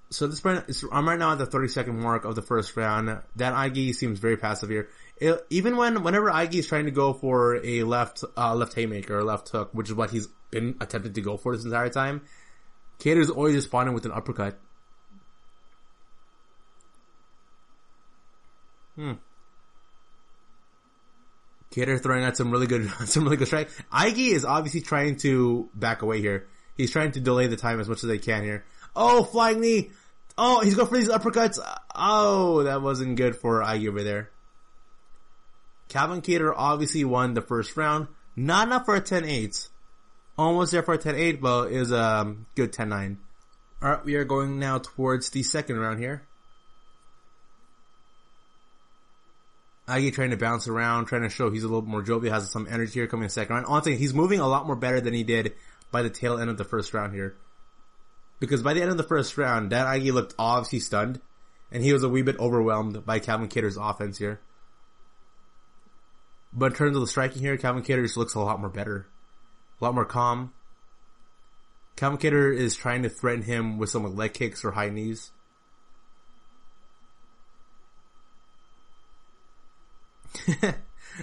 So this point, I'm right now at the 30-second mark of the first round. Dan Aigi seems very passive here. Even whenever Aigi is trying to go for a left haymaker or left hook, which is what he's been attempting to go for this entire time, Kattar is always responding with an uppercut. Kattar throwing out some really good strike. Aigi is obviously trying to back away here. He's trying to delay the time as much as they can here. Oh, flying knee! Oh, he's going for these uppercuts. Oh, that wasn't good for Aigi over there. Calvin Kattar obviously won the first round. Not enough for a 10-8. Almost there for a 10-8, but it was a good 10-9. Alright, we are going now towards the second round here. Aigi trying to bounce around, trying to show he's a little more jovial, has some energy here coming in the second round. Honestly, he's moving a lot more better than he did by the tail end of the first round here. Because by the end of the first round, Dan Aigi looked obviously stunned, and he was a wee bit overwhelmed by Calvin Kattar's offense here. But in terms of the striking here, Calvin Kattar just looks a lot more better. A lot more calm. Calvin Kattar is trying to threaten him with some leg kicks or high knees.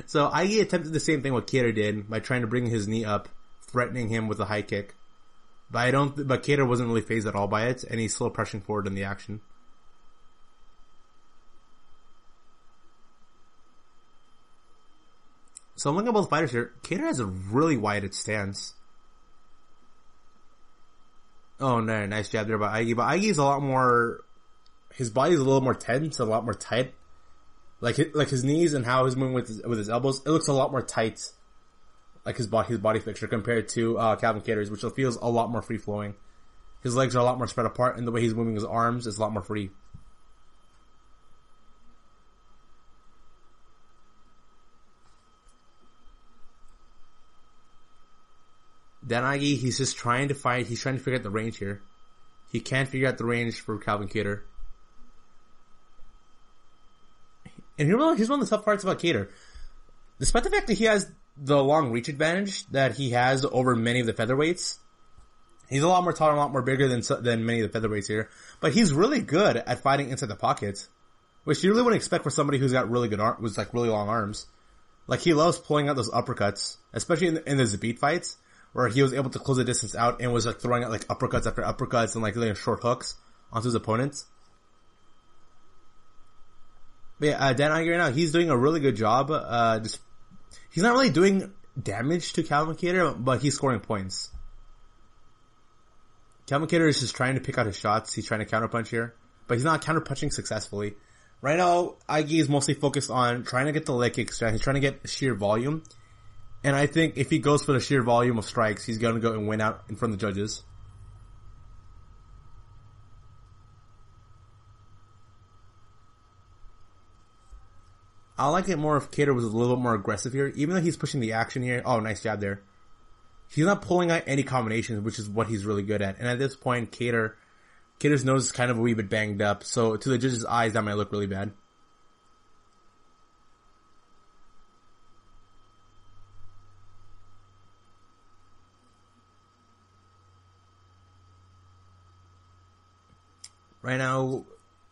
So Aigi attempted the same thing what Kattar did by trying to bring his knee up, threatening him with a high kick. But Kattar wasn't really fazed at all by it, and he's still pressing forward in the action. So I'm looking at both fighters here. Kattar has a really wide stance. Oh no, nice jab there by Aigi. But Aigi's a lot more, his body's a little more tense, a lot more tight. Like his knees and how he's moving with his elbows, it looks a lot more tight. Like his body picture compared to Calvin Kattar's, which feels a lot more free flowing. His legs are a lot more spread apart, and the way he's moving his arms is a lot more free. Dan Aigi, he's just trying to fight. He's trying to figure out the range here. He can't figure out the range for Calvin Kattar. And here's one of the tough parts about Kattar. Despite the fact that he has the long reach advantage that he has over many of the featherweights, he's a lot more tall and a lot more bigger than many of the featherweights here. But he's really good at fighting inside the pocket, which you really wouldn't expect for somebody who's got really good with like really long arms. Like he loves pulling out those uppercuts, especially in the Zabit fights, where he was able to close the distance out and was like throwing out like uppercuts after uppercuts and like really short hooks onto his opponents. But yeah, Dan Aigi right now, he's doing a really good job. He's not really doing damage to Calvin Kattar, but he's scoring points. Calvin Kattar is just trying to pick out his shots. He's trying to counterpunch here, but he's not counterpunching successfully. Right now, Aigi is mostly focused on trying to get the leg kicks down. He's trying to get sheer volume. And I think if he goes for the sheer volume of strikes, he's going to go and win out in front of the judges. I like it more if Kattar was a little bit more aggressive here, even though he's pushing the action here. Oh, nice jab there. He's not pulling out any combinations, which is what he's really good at. And at this point, Kattar's nose is kind of a wee bit banged up, so to the judges' eyes, that might look really bad. Right now,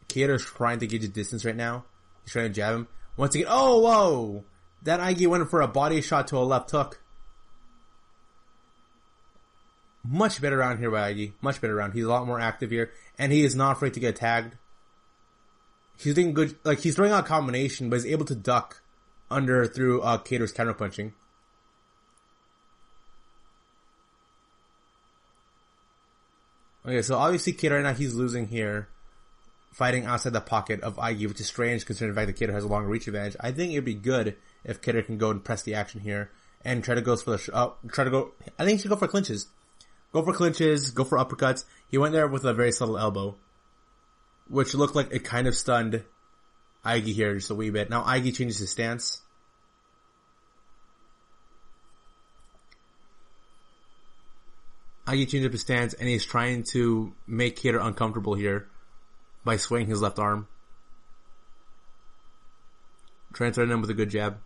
Kattar's trying to gauge his distance right now. He's trying to jab him. Once again, oh, whoa! That Aigi went for a body shot to a left hook. Much better round here by Aigi. Much better round. He's a lot more active here. And he is not afraid to get tagged. He's doing good. Like, he's throwing out a combination, but he's able to duck through Kattar's counterpunching. Okay, so obviously Kattar right now, he's losing here. Fighting outside the pocket of Aigi, which is strange considering the fact that Kattar has a long reach advantage. I think it'd be good if Kattar can go and press the action here and try to go for I think he should go for clinches. go for clinches, go for uppercuts. He went there with a very subtle elbow, which looked like it kind of stunned Ige here just a wee bit. Now Ige changes his stance. Ige changed up his stance, and he's trying to make Kattar uncomfortable here by swinging his left arm. Trying to threaten him with a good jab.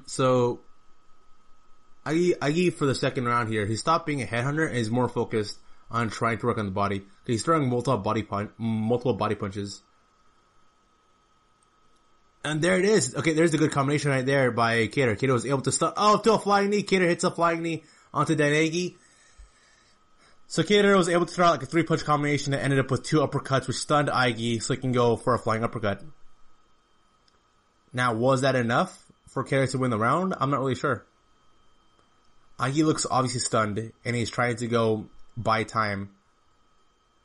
So, Ige for the second round here, he stopped being a headhunter and is more focused on trying to work on the body. He's throwing multiple body punches. And there it is. Okay, there's a good combination right there by Kattar. Kattar was able to stop. Oh, to a flying knee. Kattar hits a flying knee onto Dan Ige. So Kattar was able to throw out like a 3-punch combination that ended up with 2 uppercuts, which stunned Ige, so he can go for a flying uppercut. Now, was that enough for Kattar to win the round? I'm not really sure. Ige looks obviously stunned, and he's trying to go buy time.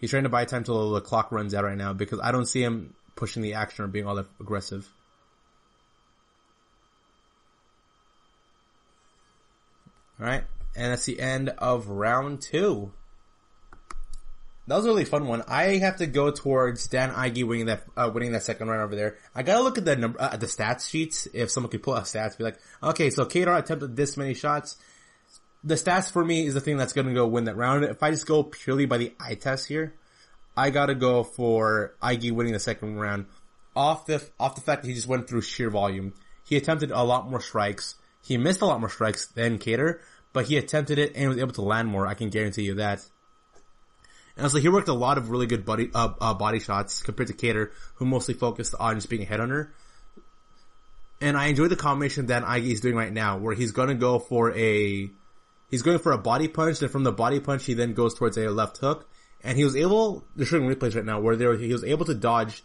He's trying to buy time till the clock runs out right now, because I don't see him pushing the action or being all that aggressive. Alright, and that's the end of round 2. That was a really fun one. I have to go towards Dan Ige winning that second round over there. I gotta look at the the stats sheets. If someone could pull out stats, be like, okay, so Kattar attempted this many shots. The stats for me is the thing that's gonna go win that round. If I just go purely by the eye test here, I gotta go for Ige winning the second round. Off the fact that he just went through sheer volume. He attempted a lot more strikes. He missed a lot more strikes than Kattar, but he attempted it and was able to land more. I can guarantee you that. And also, he worked a lot of really good body shots compared to Kattar, who mostly focused on just being a headhunter. And I enjoy the combination that Ige is doing right now, where he's going for a body punch, and from the body punch, he then goes towards a left hook. And he was able, they're showing replays right now, where he was able to dodge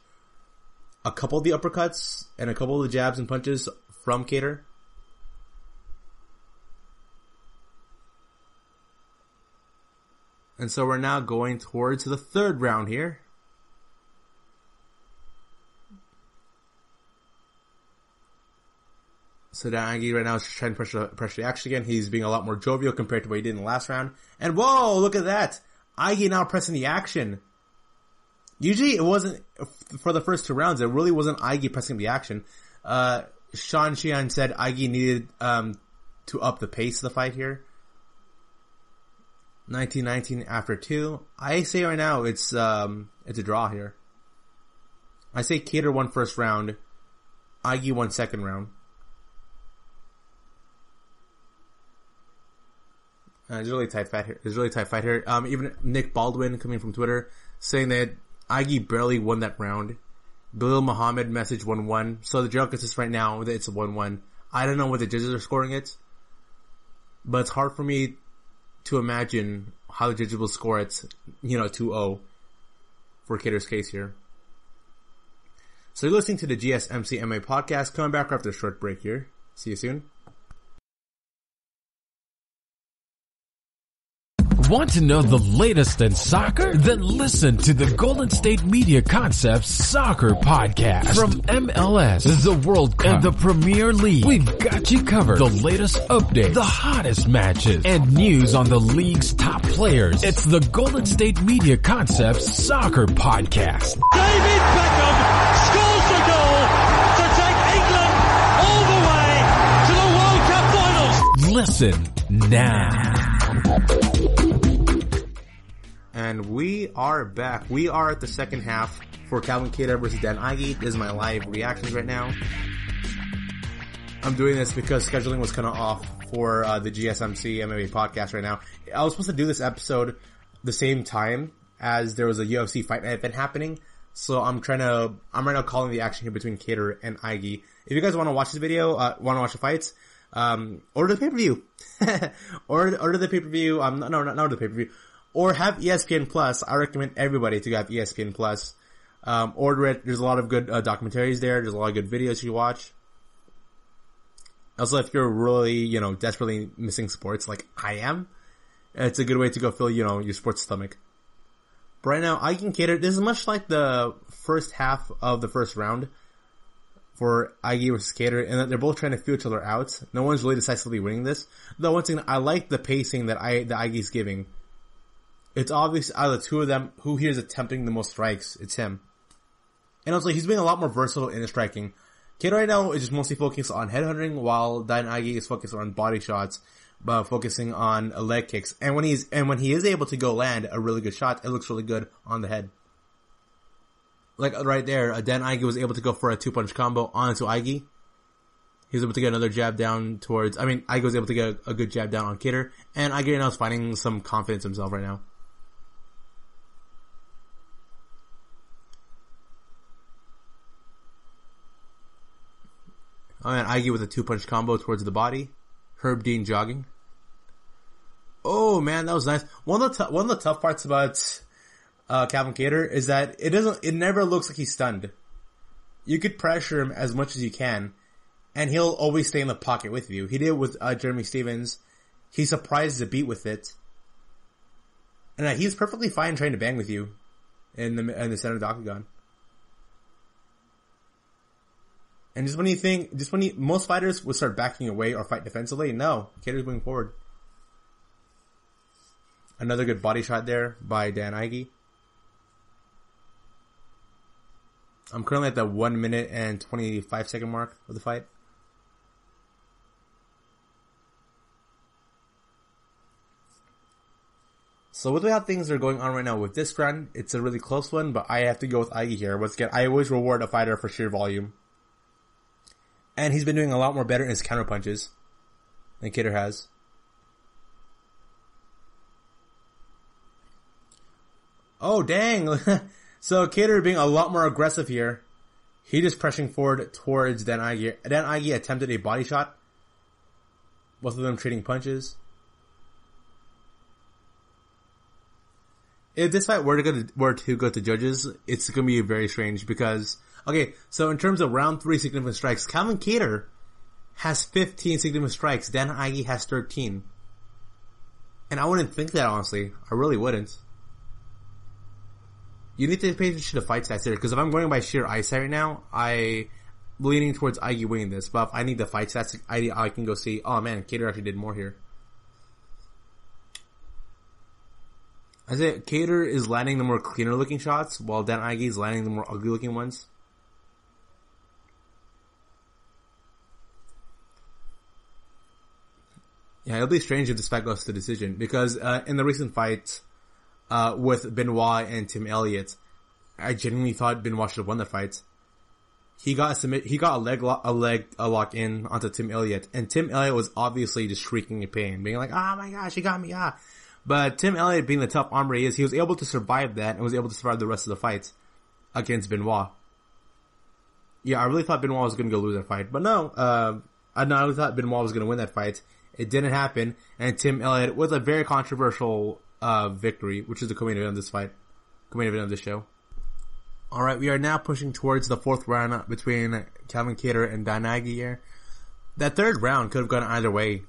a couple of the uppercuts and a couple of the jabs and punches from Kattar. And so we're now going towards the third round here. So Dan Ige right now is trying to pressure the action again. He's being a lot more jovial compared to what he did in the last round. And whoa, look at that! Ige now pressing the action. Usually it wasn't, for the first 2 rounds, it really wasn't Ige pressing the action. Sean Sheehan said Ige needed to up the pace of the fight here. 19-19 after 2. I say right now it's a draw here. I say Kattar won first round, Ige won second round. There's a really tight fight here. Even Nick Baldwin coming from Twitter saying that Ige barely won that round. Bilal Muhammad message 1-1. So the joke is just right now that it's a 1-1. I don't know what the judges are scoring it, but it's hard for me to imagine how the judges will score it, 2-0 for Kattar's case here. So you're listening to the GSMC MMA podcast. Coming back after a short break here. See you soon. Want to know the latest in soccer? Then listen to the Golden State Media Concepts Soccer Podcast. From MLS, the World Cup, and the Premier League, we've got you covered. The latest updates, the hottest matches, and news on the league's top players. It's the Golden State Media Concepts Soccer Podcast. David Beckham scores the goal to take England all the way to the World Cup finals. Listen now. And we are back. We are at the second half for Calvin Kattar versus Dan Ige. This is my live reactions right now. I'm doing this because scheduling was kind of off for the GSMC MMA podcast right now. I was supposed to do this episode the same time as there was a UFC fight event happening. So I'm right now calling the action here between Kattar and Ige. If you guys want to watch this video, want to watch the fights, order the pay-per-view. order the pay-per-view. Not the pay-per-view. Or have ESPN Plus. I recommend everybody to have ESPN Plus. Order it. There's a lot of good documentaries there. There's a lot of good videos you watch. Also, if you're really, desperately missing sports like I am, it's a good way to go fill, your sports stomach. But right now, Ige and Kattar, this is much like the first half of the first round for Ige versus Kattar, and that they're both trying to feel each other out. No one's really decisively winning this. Though once again, I like the pacing that Ige's giving. It's obvious out of the two of them, who here is attempting the most strikes. It's him. And also, he's being a lot more versatile in his striking. Kattar right now is just mostly focused on headhunting, while Dan Ige is focused on body shots, but focusing on leg kicks. And when he is able to go land a really good shot, it looks really good on the head. Like right there, Dan Ige was able to go for a 2-punch combo onto Ige. He was able to get another jab down towards, Ige was able to get a good jab down on Kattar, and Ige right now is finding some confidence himself right now. Oh man, Ige with a 2-punch combo towards the body. Herb Dean jogging. Oh man, that was nice. One of the tough parts about Calvin Kattar is that it never looks like he's stunned. You could pressure him as much as you can, and he'll always stay in the pocket with you. He did with Jeremy Stevens. He surprised the beat with it, and he's perfectly fine trying to bang with you in the center of the octagon. And most fighters would start backing away or fight defensively. No, Kattar's moving forward. Another good body shot there by Dan Ige. I'm currently at the 1 minute and 25 second mark of the fight. So with how things are going on right now with this round, it's a really close one, but I have to go with Ige here. Once again, I always reward a fighter for sheer volume. And he's been doing a lot more better in his counter punches than Kattar has. Oh, dang. So Kattar being a lot more aggressive here. He just pressing forward towards Dan Ige. Dan Ige attempted a body shot. Both of them trading punches. If this fight were to go to judges, it's going to be very strange because, okay, so in terms of round 3 significant strikes, Calvin Kattar has 15 significant strikes. Dan Ige has 13. And I wouldn't think that, honestly. I really wouldn't. You need to pay attention to fight stats here, because if I'm going by sheer eyesight right now, I'm leaning towards Ige winning this. But if I need the fight stats, I can go see, oh man, Kattar actually did more here. I say Kattar is landing the more cleaner looking shots, while Dan Ige is landing the more ugly looking ones. Yeah, it'll be strange if this fight goes to decision, because in the recent fight with Benoit and Tim Elliott, I genuinely thought Benoit should have won the fight. He got a leg lock in onto Tim Elliott, and Tim Elliott was obviously just shrieking in pain, being like, "Oh my gosh, he got me!" But Tim Elliott, being the tough armor he is, he was able to survive that and was able to survive the rest of the fight against Benoit. Yeah, I really thought Benoit was going to go lose that fight, but no. I really thought Benoit was going to win that fight. It didn't happen, and Tim Elliott with a very controversial victory, which is the co-main event of this fight, co-main event of this show. All right, we are now pushing towards the 4th round between Calvin Kattar and Dan Ige here. That 3rd round could have gone either way.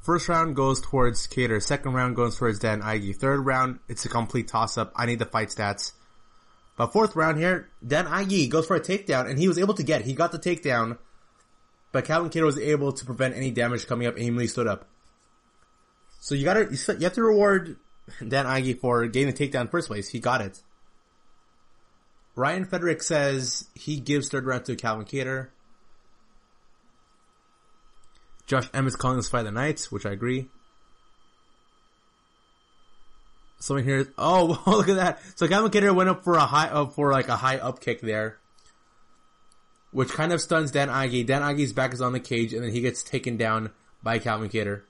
First round goes towards Kattar. 2nd round goes towards Dan Ige. 3rd round, it's a complete toss-up. I need the fight stats. But 4th round here, Dan Ige goes for a takedown, and he was able to he got the takedown, but Calvin Kattar was able to prevent any damage coming up and he immediately stood up. So you have to reward Dan Ige for getting the takedown in the first place. He got it. Ryan Frederick says he gives 3rd round to Calvin Kattar. Josh Emmett's calling this fight the night, which I agree. Someone here, oh, look at that. So Calvin Kattar went up for a high up kick there, which kind of stuns Dan Ige. Dan Ige's back is on the cage, and then he gets taken down by Calvin Kattar.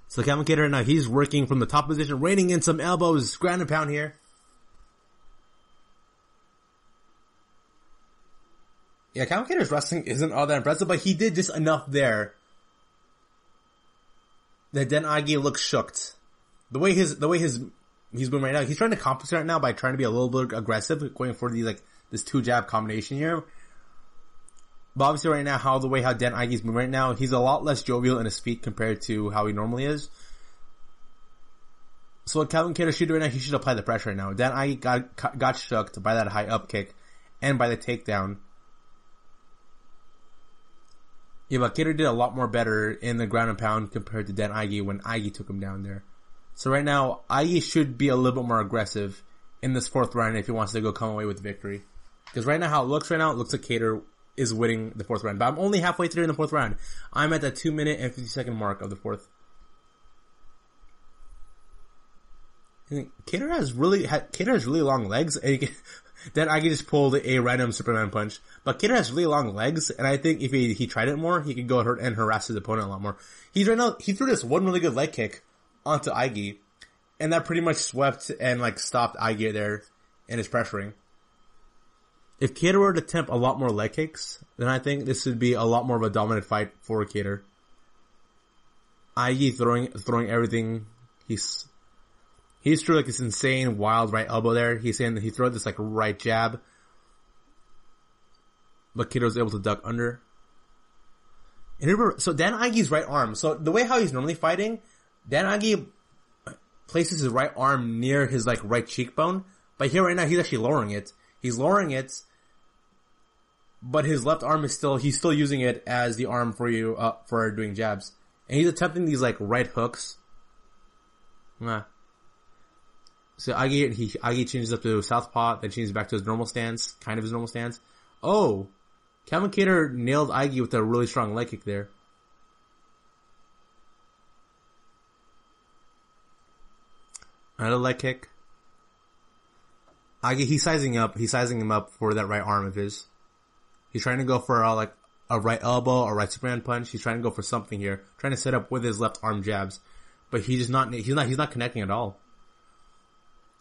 So Calvin Kattar now, he's working from the top position, raining in some elbows, ground and pound here. Yeah, Calvin Kattar's wrestling isn't all that impressive, but he did just enough there that Dan Ige looks shooked. The way he's moving right now, he's trying to compensate right now by trying to be a little bit aggressive, going for this 2-jab combination here. But obviously right now, how Dan Ige's moving right now, he's a lot less jovial in his feet compared to how he normally is. So what Calvin Kattar should do right now, he should apply the pressure right now. Dan Ige got shooked by that high up kick and by the takedown. Yeah, but Kattar did a lot more better in the ground and pound compared to Dan Ige when Ige took him down there. So right now, Ige should be a little bit more aggressive in this fourth round if he wants to come away with victory. Because right now, how it looks like Kattar is winning the fourth round. But I'm only halfway through in the fourth round. I'm at the 2 minute and 50 second mark of the fourth. Kattar has really long legs. Then Ige just pulled a random Superman punch. But Kattar has really long legs, and I think if he tried it more, he could go and harass his opponent a lot more. He threw this one really good leg kick onto Ige, and that pretty much swept and stopped Ige there in his pressuring. If Kattar were to attempt a lot more leg kicks, then I think this would be a lot more of a dominant fight for Kattar. Ige throwing everything. He threw this insane wild right elbow there. He's saying that he threw this right jab. But Kattar was able to duck under. And remember, so Dan Ige's right arm. So the way how he's normally fighting, Dan Ige places his right arm near his right cheekbone. But here right now he's actually lowering it. He's lowering it. But his left arm he's still using it as the arm for doing jabs. And he's attempting these right hooks. So Ige changes up to southpaw, then changes back to his normal stance, kind of his normal stance. Oh! Calvin Kattar nailed Ige with a really strong leg kick there. Another leg kick. Ige, he's sizing him up for that right arm of his. He's trying to go for a right elbow, a right Superman punch. He's trying to go for something here. Trying to set up with his left arm jabs. But he's not connecting at all.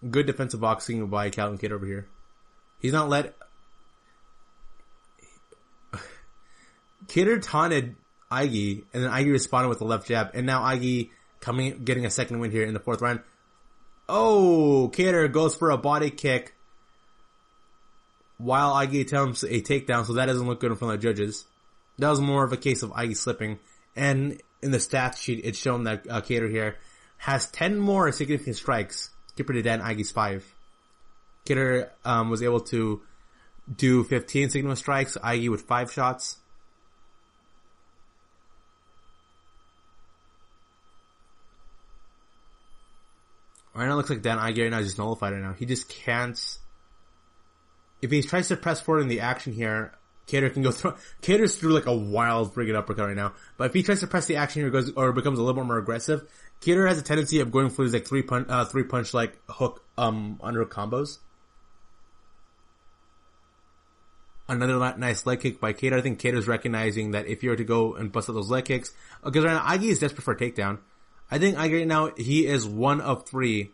Good defensive boxing by Calvin Kattar over here. He's not let... Kattar taunted Ige, and then Ige responded with a left jab, and now Ige getting a second win here in the fourth round. Oh! Kattar goes for a body kick while Ige attempts a takedown, so that doesn't look good in front of the judges. That was more of a case of Ige slipping, and in the stats sheet, it's shown that Kattar here has 10 more significant strikes compared to Dan Ige's 5. Kattar was able to do 15 significant strikes, Ige with 5 shots. Right now it looks like Dan Ige right now is just nullified right now. He just can't... If he tries to press forward in the action here, Kattar can go through... Kattar's through a wild friggin' uppercut right now. But if he tries to press the action here or becomes a little bit more aggressive, Kattar has a tendency of going for these three punch hook under combos. Another nice leg kick by Kattar. I think Kattar's recognizing that if you were to go and bust out those leg kicks, because right now Ige is desperate for a takedown. I think Ige right now, he is 1 of 3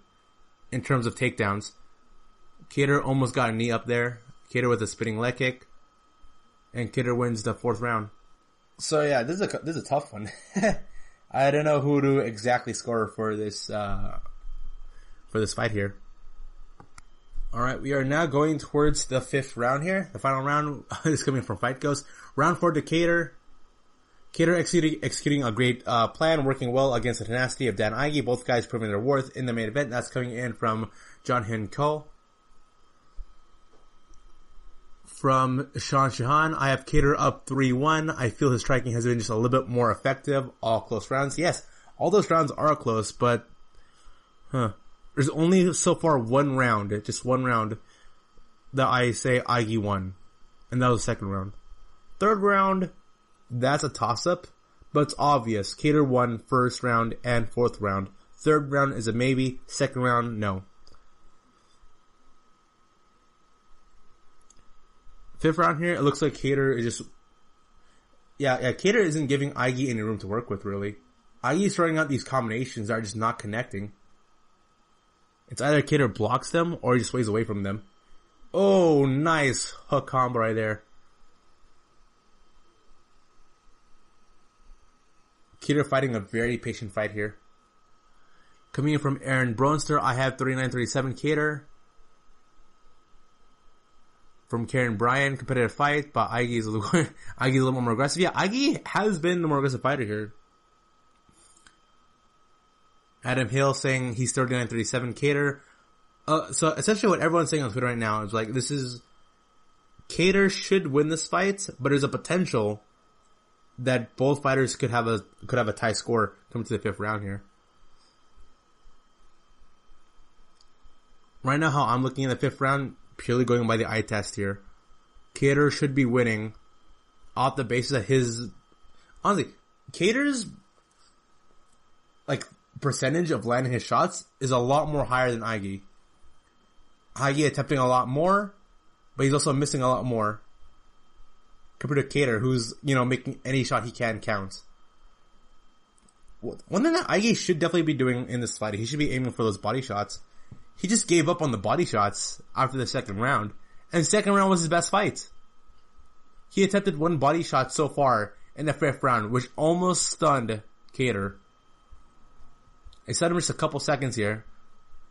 in terms of takedowns. Kattar almost got a knee up there. Kattar with a spinning leg kick. And Kattar wins the fourth round. So yeah, this is a tough one. I don't know who to exactly score for this fight here. Alright, we are now going towards the 5th round here. The final round is coming from Fight Ghost. Round 4 to Kattar. Kattar executing a great plan, working well against the tenacity of Dan Ige. Both guys proving their worth in the main event. That's coming in from John Hyun Ko. From Sean Shahan, I have Kattar up 3-1. I feel his striking has been just a little bit more effective. All close rounds. Yes, all those rounds are close, but there's only so far one round, just one round, that I say Ige won. And that was the second round. Third round, that's a toss-up, but it's obvious. Kattar won first round and fourth round. Third round is a maybe. Second round, no. Fifth round here, it looks like Kattar is just... Yeah, Kattar isn't giving Ige any room to work with, really. Ige's throwing out these combinations that are just not connecting. It's either Kattar blocks them or he just sways away from them. Oh, nice hook combo right there. Kattar fighting a very patient fight here. Coming in from Aaron Bronster, I have 39-37 Kattar. From Karen Bryan, competitive fight, but Ige's a little more aggressive. Yeah, Ige has been the more aggressive fighter here. Adam Hill saying he's 39-37. Kattar. So essentially what everyone's saying on Twitter right now is like, Kattar should win this fight, but there's a potential that both fighters could have a tie score coming to the 5th round here. Right now, how I'm looking at the 5th round, purely going by the eye test here, Kattar should be winning off the basis of his... Honestly, Kattar's percentage of landing his shots is a lot more higher than Ige. Ige attempting a lot more, but he's also missing a lot more compared to Kattar, who's, making any shot he can count. One thing that Ige should definitely be doing in this fight, he should be aiming for those body shots. He just gave up on the body shots after the 2nd round, and the 2nd round was his best fight. He attempted 1 body shot so far in the 5th round, which almost stunned Kattar. I stunned him just a couple seconds here.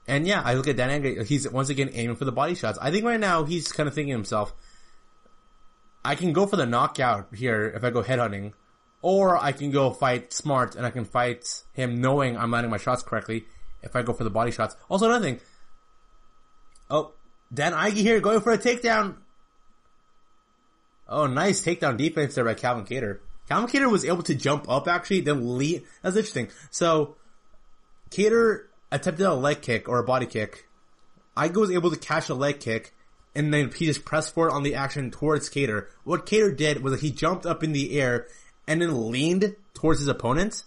And yeah, I look at Dan Ige, he's once again aiming for the body shots. I think right now he's kind of thinking to himself, I can go for the knockout here if I go headhunting, or I can go fight smart and I can fight him knowing I'm landing my shots correctly if I go for the body shots. Also another thing. Oh, Dan Ige here going for a takedown. Oh, nice takedown defense there by Calvin Kattar. Calvin Kattar was able to jump up actually, then lead. That's interesting. So, Kattar attempted a leg kick or a body kick. Ige was able to catch a leg kick, and then he just pressed forward on the action towards Kattar. What Kattar did was that he jumped up in the air and then leaned towards his opponent.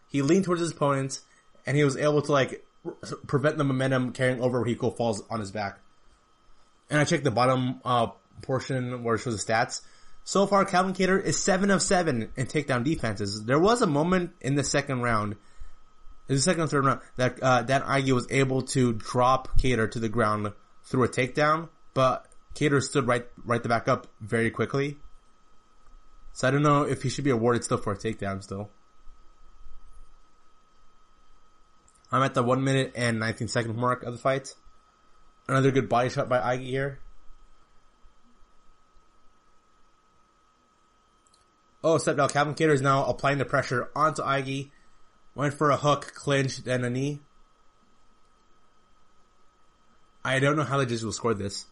He leaned towards his opponent, and he was able to prevent the momentum carrying over where he falls on his back. And I checked the bottom portion where it shows the stats. So far, Calvin Kattar is 7 of 7 in takedown defenses. There was a moment in the 2nd round, in the 2nd and 3rd round, that Dan Ige was able to drop Kattar to the ground through a takedown, but Kattar stood right the back up very quickly. So I don't know if he should be awarded still for a takedown still. I'm at the 1 minute and 19 second mark of the fight. Another good body shot by Ige here. Oh, step down. Calvin Kattar is now applying the pressure onto Ige. Went for a hook, clinch, then a knee. I don't know how the judges will score this.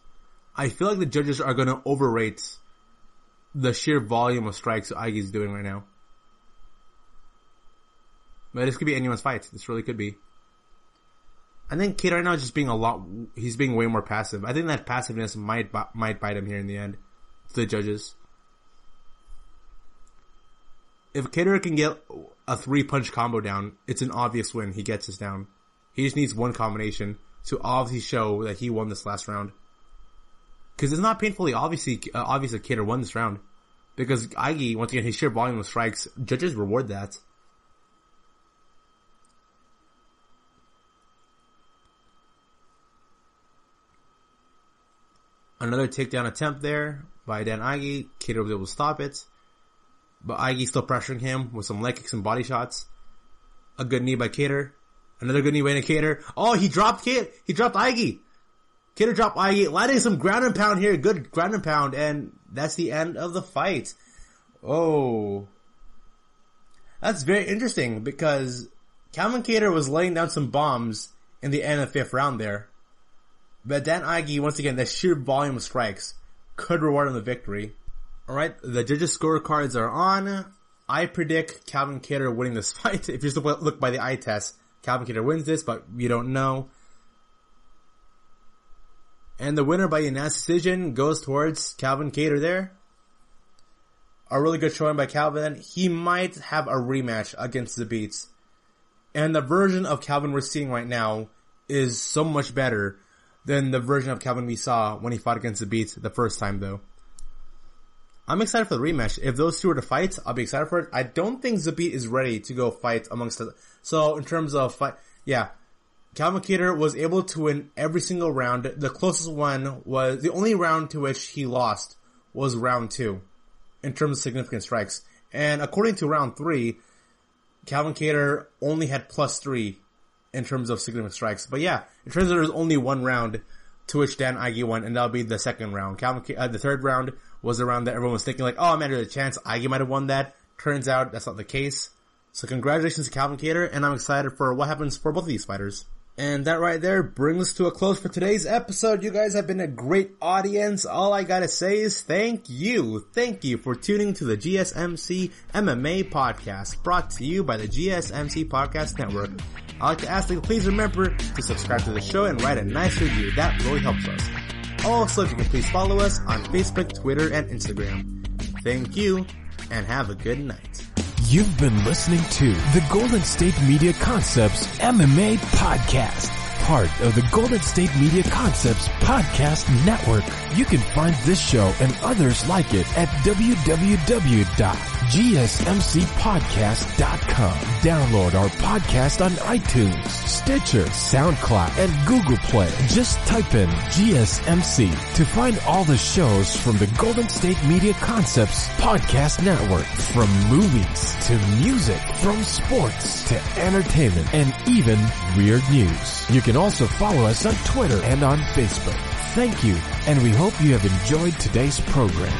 I feel like the judges are going to overrate the sheer volume of strikes Ige is doing right now. But this could be anyone's fight. This really could be. I think Kattar right now is just being he's being way more passive. I think that passiveness might bite him here in the end. To the judges. If Kattar can get a 3-punch combo down, it's an obvious win. He gets us down. He just needs one combination to obviously show that he won this last round. Because it's not painfully obvious that Kattar won this round. Because Ige, once again, his sheer volume of strikes, judges reward that. Another takedown attempt there by Dan Ige. Kattar was able to stop it. But Ige still pressuring him with some leg kicks and body shots. A good knee by Kattar. Another good knee by Kattar. Oh, he dropped Ige. Kattar dropped Ige. Landing some ground and pound here. Good ground and pound. And that's the end of the fight. Oh. That's very interesting because Calvin Kattar was laying down some bombs in the end of the 5th round there. But Dan Ige, once again, the sheer volume of strikes could reward him the victory. Alright, the judges' scorecards are on. I predict Calvin Kattar winning this fight. If you just look by the eye test, Calvin Kattar wins this, but we don't know. And the winner by unanimous decision goes towards Calvin Kattar there. A really good showing by Calvin. He might have a rematch against Zabit. And the version of Calvin we're seeing right now is so much better than the version of Calvin we saw when he fought against Zabit the first time though. I'm excited for the rematch. If those two were to fight, I'll be excited for it. I don't think Zabit is ready to go fight amongst the... So, in terms of fight... Yeah. Calvin Kattar was able to win every single round. The closest one was... The only round to which he lost was round 2. In terms of significant strikes. And according to round 3, Calvin Kattar only had +3 in terms of significant strikes. But yeah, in terms of there's only one round to which Dan Ige won, and that'll be the 2nd round. The 3rd round was the round that everyone was thinking like, oh man, there's a chance Ige might have won that. Turns out that's not the case. So congratulations to Calvin Kattar, and I'm excited for what happens for both of these fighters. And that right there brings us to a close for today's episode. You guys have been a great audience. All I gotta say is thank you. Thank you for tuning to the GSMC MMA podcast, brought to you by the GSMC Podcast Network. I'd like to ask that you please remember to subscribe to the show and write a nice review. That really helps us. Also, if you can please follow us on Facebook, Twitter, and Instagram. Thank you, and have a good night. You've been listening to the Golden State Media Concepts MMA Podcast, part of the Golden State Media Concepts Podcast Network. You can find this show and others like it at www.gsmcpodcast.com. Download our podcast on iTunes, Stitcher, SoundCloud, and Google Play. Just type in GSMC to find all the shows from the Golden State Media Concepts Podcast Network. From movies to music, from sports to entertainment, and even weird news. You can also follow us on Twitter and on Facebook. Thank you, and we hope you have enjoyed today's program.